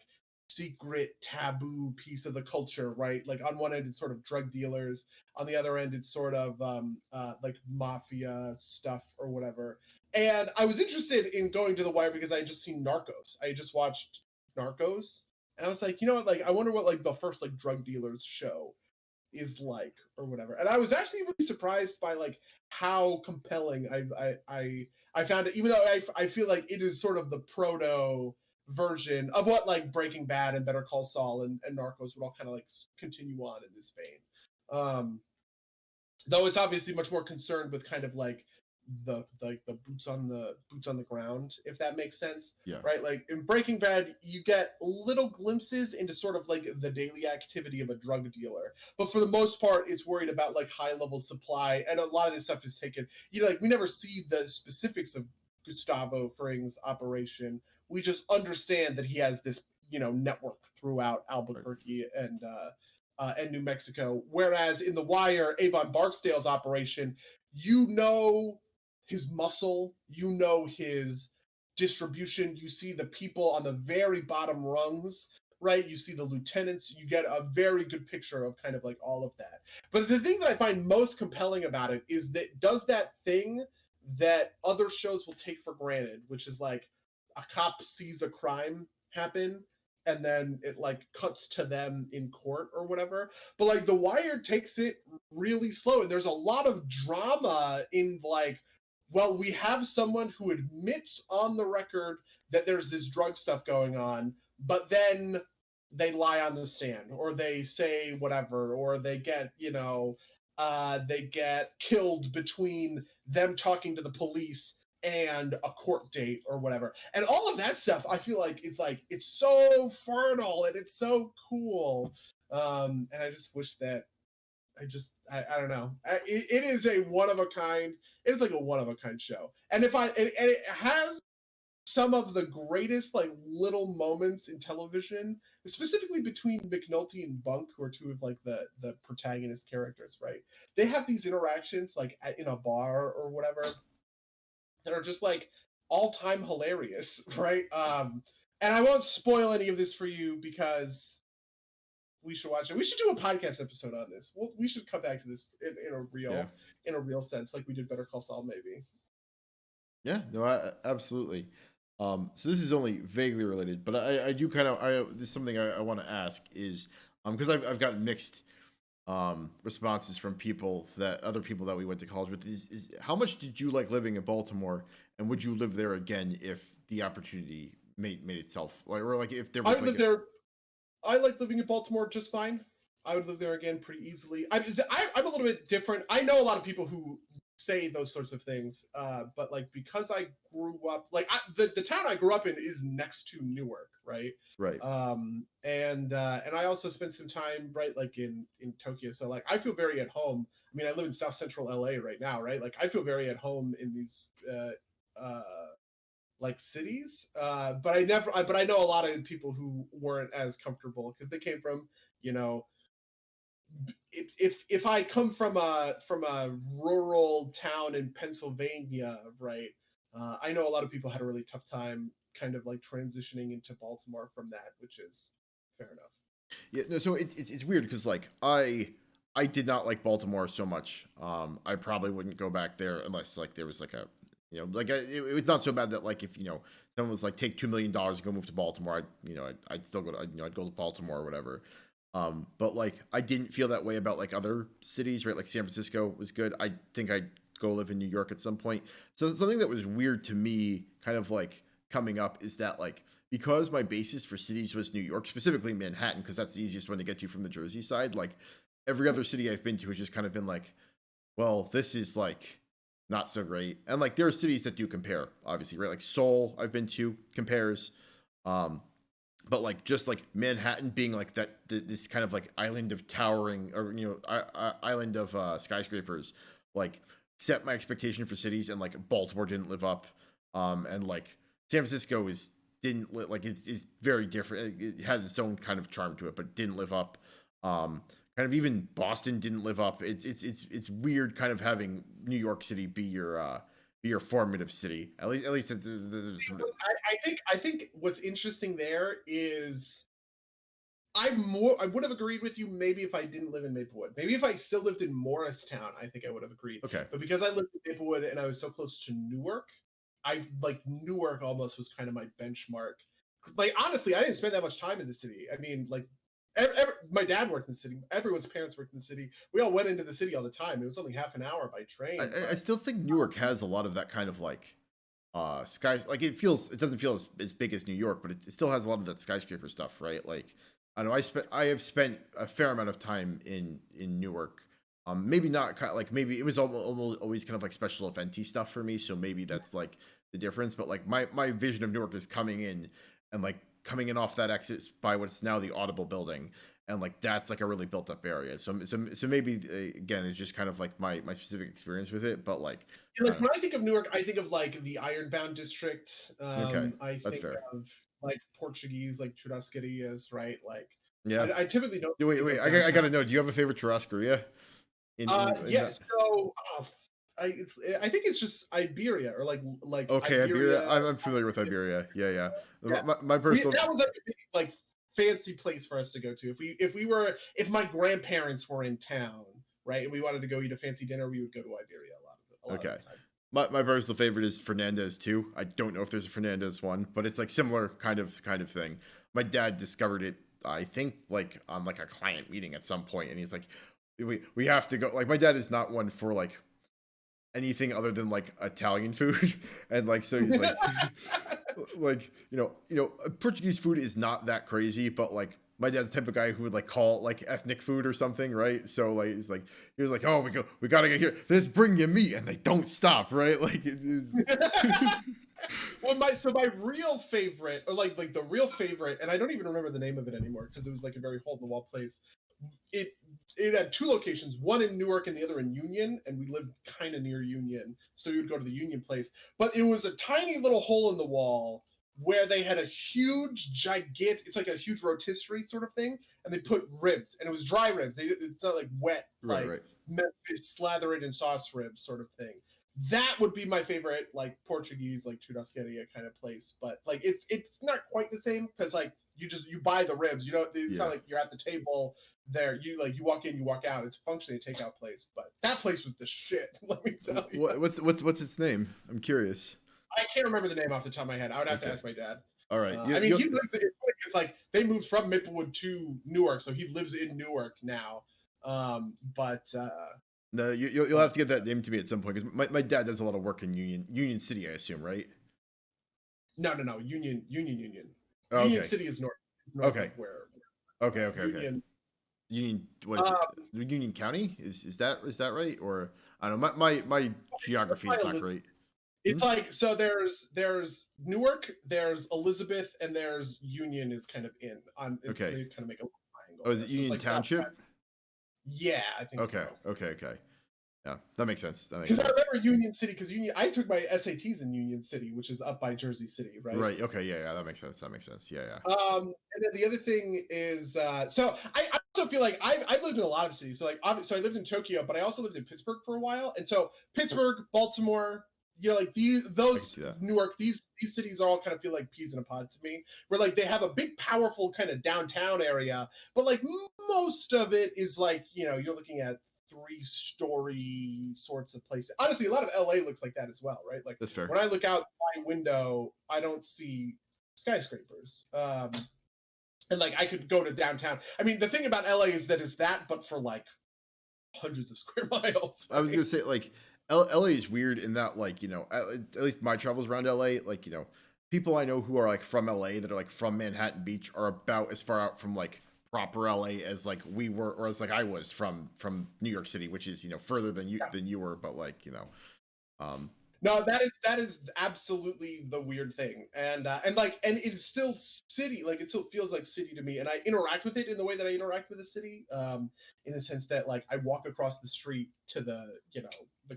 secret taboo piece of the culture, right? Like on one end it's sort of drug dealers, on the other end it's sort of like mafia stuff or whatever. And I was interested in going to The Wire because I had just seen Narcos. I had just watched Narcos, and I was like, you know what, like I wonder what like the first like drug dealers show is like or whatever. And I was actually really surprised by like how compelling I found it, even though I feel like it is sort of the proto version of what like Breaking Bad and Better Call Saul and Narcos would all kind of like continue on in this vein. Though it's obviously much more concerned with kind of like the boots on the ground, if that makes sense. Yeah. Right, like in Breaking Bad you get little glimpses into sort of like the daily activity of a drug dealer, but for the most part it's worried about like high level supply, and a lot of this stuff is taken, you know, like we never see the specifics of Gustavo Fring's operation. We just understand that he has this, you know, network throughout Albuquerque and New Mexico. Whereas in The Wire, Avon Barksdale's operation, you know his muscle, you know his distribution, you see the people on the very bottom rungs, right? You see the lieutenants, you get a very good picture of kind of like all of that. But the thing that I find most compelling about it is that does that thing that other shows will take for granted, which is like a cop sees a crime happen and then it like cuts to them in court or whatever. But like The Wire takes it really slow, and there's a lot of drama in like, well, we have someone who admits on the record that there's this drug stuff going on, but then they lie on the stand or they say whatever, or they get, you know, they get killed between them talking to the police and a court date or whatever. And all of that stuff I feel like is like, it's so fertile and it's so cool. And I just wish that I don't know. It is a one of a kind. It is like a one of a kind show. And it has some of the greatest like little moments in television, specifically between McNulty and Bunk, who are two of like the protagonist characters, right? They have these interactions like in a bar or whatever that are just like all-time hilarious, right? And I won't spoil any of this for you because we should watch it. We should do a podcast episode on this. We should come back to this in a real sense, like we did Better Call Saul, maybe. Yeah, no, absolutely. So this is only vaguely related, but I do kind of this is something I want to ask is because I've gotten mixed responses from other people that we went to college with. Is how much did you like living in Baltimore, and would you live there again if the opportunity made itself, like, or like if there was? I would live there. I like living in Baltimore just fine. I would live there again pretty easily. I'm a little bit different. I know a lot of people who say those sorts of things, but like because I grew up, like the town I grew up in is next to Newark, right? Right. And I also spent some time right like in Tokyo, so like I feel very at home. I mean, I live in South Central LA right now, right? Like I feel very at home in these like cities, but I know a lot of people who weren't as comfortable because they came from, you know, if I come from a rural town in Pennsylvania, right, I know a lot of people had a really tough time kind of like transitioning into Baltimore from that, which is fair enough. Yeah, no, so it's weird because like I did not like Baltimore so much. I probably wouldn't go back there unless like there was like a, you know, like it was not so bad that like if, you know, someone was like take $2 million and go move to Baltimore, I'd still go to, you know, I'd go to Baltimore or whatever. But like I didn't feel that way about like other cities, right? Like San Francisco was good. I think I'd go live in New York at some point. So something that was weird to me, kind of like coming up, is that like because my basis for cities was New York, specifically Manhattan, because that's the easiest one to get to from the Jersey side. Like every other city I've been to has just kind of been like, well, this is like not so great. And like there are cities that do compare, obviously, right? Like Seoul, I've been to, compares. But like just like Manhattan being like this kind of like island of towering, or, you know, island of skyscrapers, like set my expectation for cities, and like Baltimore didn't live up. And like San Francisco didn't like it's very different. It has its own kind of charm to it, but didn't live up. Kind of even Boston didn't live up. It's weird kind of having New York City be your formative city. At least I think what's interesting there is I would have agreed with you maybe if I didn't live in Maplewood. Maybe if I still lived in Morristown, I think I would have agreed. Okay. But because I lived in Maplewood and I was so close to Newark, I like Newark almost was kind of my benchmark. Like honestly, I didn't spend that much time in the city. I mean, like my dad worked in the city. Everyone's parents worked in the city. We all went into the city all the time. It was only half an hour by train. I still think Newark has a lot of that kind of like skies, like it doesn't feel as big as New York, but it still has a lot of that skyscraper stuff, right? Like I know I have spent a fair amount of time in Newark. Maybe not kind of like, maybe it was almost always kind of like special eventy stuff for me, so maybe that's like the difference. But like my vision of Newark is coming in and like coming in off that exit by what's now the Audible building, and like that's like a really built up area. So maybe again it's just kind of like my specific experience with it, but like Like when I think of Newark, I think of like the Ironbound district. okay, I that's think fair. of like Portuguese, like Churrascarias, right? Like Yeah. I typically don't Wait, think wait. of I downtown. gotta know. Do you have a favorite churrascaria? In Yeah. the So I think it's just Iberia or like okay, Iberia. Iberia. I'm familiar with Iberia. Yeah, yeah. Yeah, My personal. that was like a big, like fancy place for us to go to. If my grandparents were in town, right, and we wanted to go eat a fancy dinner, we would go to Iberia a lot of Okay. the time. My personal favorite is Fernandez too. I don't know if there's a Fernandez one, but it's like similar kind of thing. My dad discovered it, I think, like on like a client meeting at some point, and he's like, we have to go. Like my dad is not one for like anything other than like Italian food, and like so he's like, like Portuguese food is not that crazy, but like my dad's the type of guy who would like call it like ethnic food or something, right? So like he was like, oh, we gotta get here. Let's bring you meat, and they don't stop, right? Like it is. Well, my real favorite, or like the real favorite, and I don't even remember the name of it anymore because it was like a very hole in the wall place. It it had two locations, one in Newark and the other in Union, and we lived kind of near Union, so we would go to the Union place. But it was a tiny little hole in the wall where they had a huge, gigantic. It's like a huge rotisserie sort of thing, and they put ribs, and it was dry ribs. It's not like wet, Right, like right. Memphis slather it in sauce ribs sort of thing. That would be my favorite, like Portuguese, like churrascaria kind of place. But like it's not quite the same because like you buy the ribs. You know, it's Yeah. not like you're at the table there. You walk in, you walk out. It's functionally a takeout place. But that place was the shit. Let me tell you. What's its name? I'm curious. I can't remember the name off the top of my head. I would have to Okay. ask my dad. All right. I mean, he lives. It's like they moved from Maplewood to Newark, so he lives in Newark now. But No, you'll have to get that name to me at some point because my dad does a lot of work in Union City, I assume, right? no, Union. Oh, Union okay. City is north Okay. of where Okay. Union. Union, what is it? Um, Union County? Is that right? Or I don't know. My geography is not great. Hmm? it's like so. There's Newark, there's Elizabeth, and there's Union is kind of in on. Okay. They kind of make a little triangle. Oh, is There. it So it's Union like Township? yeah, I think Okay. so. Okay. Yeah, that makes sense. That makes Because I sense. remember Union City, because Union, I took my SATs in Union City, which is up by Jersey City, right? Right. Okay. Yeah. That makes sense. That makes sense. Yeah. And then the other thing is, so I also feel like I've lived in a lot of cities. So so I lived in Tokyo, but I also lived in Pittsburgh for a while. And so Pittsburgh, Baltimore, like I can those see that. Newark, these cities all kind of feel like peas in a pod to me. Where like they have a big, powerful kind of downtown area, but like most of it is like you're looking at three-story sorts of places. Honestly, a lot of LA looks like that as well, right? Like That's fair. when I look out my window, I don't see skyscrapers. And like I could go to downtown. I mean, the thing about LA is that it's that, but for like hundreds of square miles. I was Right? gonna say like LA is weird in that like at least my travels around LA like people I know who are like from LA that are like from Manhattan Beach are about as far out from like proper LA as like we were or as like I was from New York City, which is further than you were, but like um No, that is absolutely the weird thing, and it's still city, like it still feels like city to me, and I interact with it in the way that I interact with the city, in the sense that like I walk across the street to the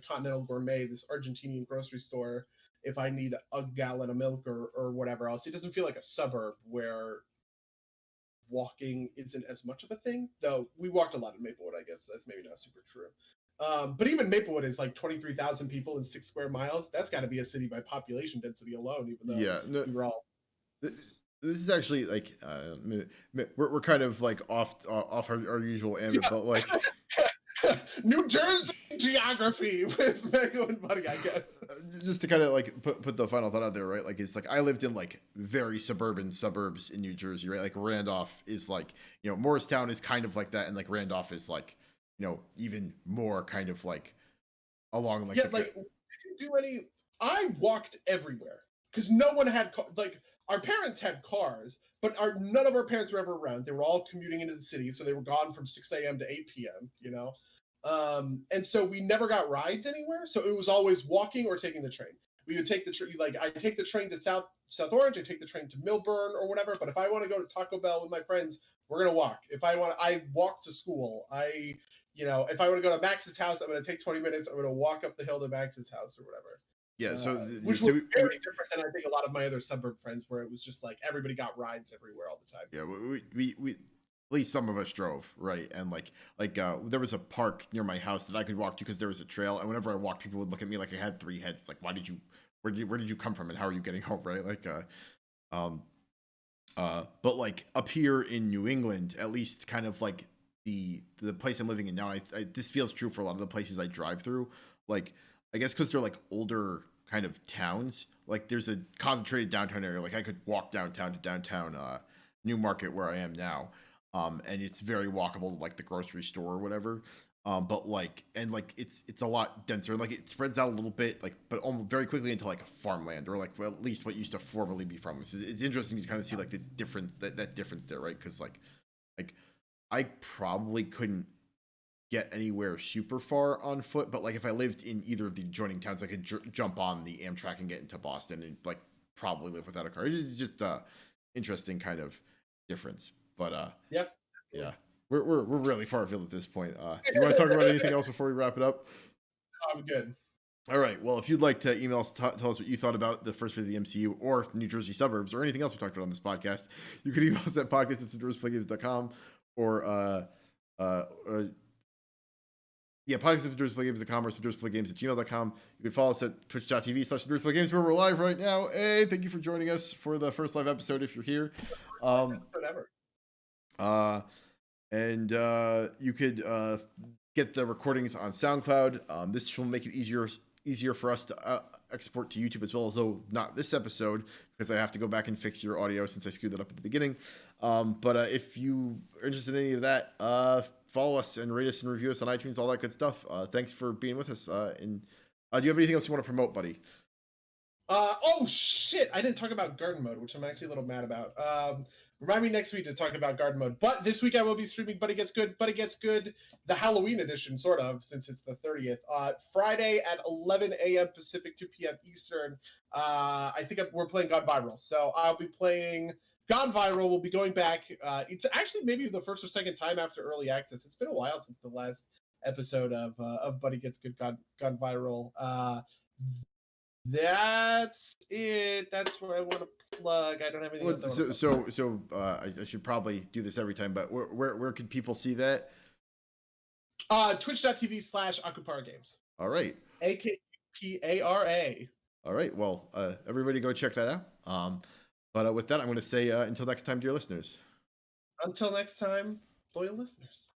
Continental Gourmet, this Argentinian grocery store, if I need a gallon of milk or whatever else. It doesn't feel like a suburb where walking isn't as much of a thing. Though we walked a lot in Maplewood, I guess so that's maybe not super true. But even Maplewood is like 23,000 people in 6 square miles. That's got to be a city by population density alone, even though yeah, no, we were all. this is actually like we're kind of like off our usual ambit, Yeah. but like New Jersey geography with Mego and Buddy, I guess. just to kind of like put the final thought out there, right? Like it's like I lived in like very suburban suburbs in New Jersey, right? Like Randolph is like, Morristown is kind of like that, and like Randolph is like, even more kind of like along like Yeah, like did you do any? I walked everywhere because no one had like our parents had cars, but none of our parents were ever around. They were all commuting into the city, so they were gone from 6 a.m. to 8 p.m. And so we never got rides anywhere. So it was always walking or taking the train. We would take the train, like I take the train to South Orange, I take the train to Millburn or whatever. But if I want to go to Taco Bell with my friends, we're gonna walk. If I walk to school. If I want to go to Max's house, I'm going to take 20 minutes. I'm going to walk up the hill to Max's house or whatever. yeah. So Which was very different than I think a lot of my other suburb friends, where it was just like everybody got rides everywhere all the time. Yeah, we at least some of us drove, right? And there was a park near my house that I could walk to because there was a trail, and whenever I walked, people would look at me like I had three heads. Like, where did you come from, and how are you getting home, right? Um, but like up here in New England, at least kind of like the place I'm living in now, this feels true for a lot of the places I drive through. Like, I guess because they're like older kind of towns, like there's a concentrated downtown area. Like I could walk downtown to downtown Newmarket where I am now, and it's very walkable to like the grocery store or whatever. But like it's a lot denser. Like it spreads out a little bit, like but almost very quickly into like a farmland or like at least what used to formerly be farmland. So it's interesting to kind of see like the difference that difference there, right? Because like I probably couldn't get anywhere super far on foot, but like if I lived in either of the adjoining towns, I could jump on the Amtrak and get into Boston and like probably live without a car. It's just interesting kind of difference. But Yep. yeah, we're really far afield at this point. Do you want to talk about anything else before we wrap it up? I'm good. All right. Well, if you'd like to email us, tell us what you thought about the first phase of the MCU or New Jersey suburbs or anything else we talked about on this podcast, you can email us at podcast@SubduersPlayGames.com or podcast@SubduersPlayGames.com or SubduersPlayGames@gmail.com. You can follow us at twitch.tv/SubduersPlayGames where we're live right now. Hey, thank you for joining us for the first live episode if you're here. Whatever. And you could get the recordings on SoundCloud. This will make it easier for us to export to YouTube as well, though not this episode because I have to go back and fix your audio since I screwed that up at the beginning. But if you are interested in any of that, follow us and rate us and review us on iTunes, all that good stuff. Thanks for being with us. And do you have anything else you want to promote, buddy? Oh shit! I didn't talk about garden mode, which I'm actually a little mad about. Remind me next week to talk about garden mode. But this week I will be streaming Buddy Gets Good, the Halloween edition, sort of, since it's the 30th. Friday at 11 a.m. Pacific, 2 p.m. Eastern. I think we're playing Gone Viral. So I'll be playing Gone Viral. We'll be going back. It's actually maybe the first or second time after early access. It's been a while since the last episode of Buddy Gets Good Gone Viral. That's it. That's what I want to plug. I don't have anything else. So I should probably do this every time, but where could people see that? Twitch.tv/Akupara Games. All right. AKPARA. All right. Well, everybody go check that out. But with that, I'm going to say until next time, dear listeners. Until next time, loyal listeners.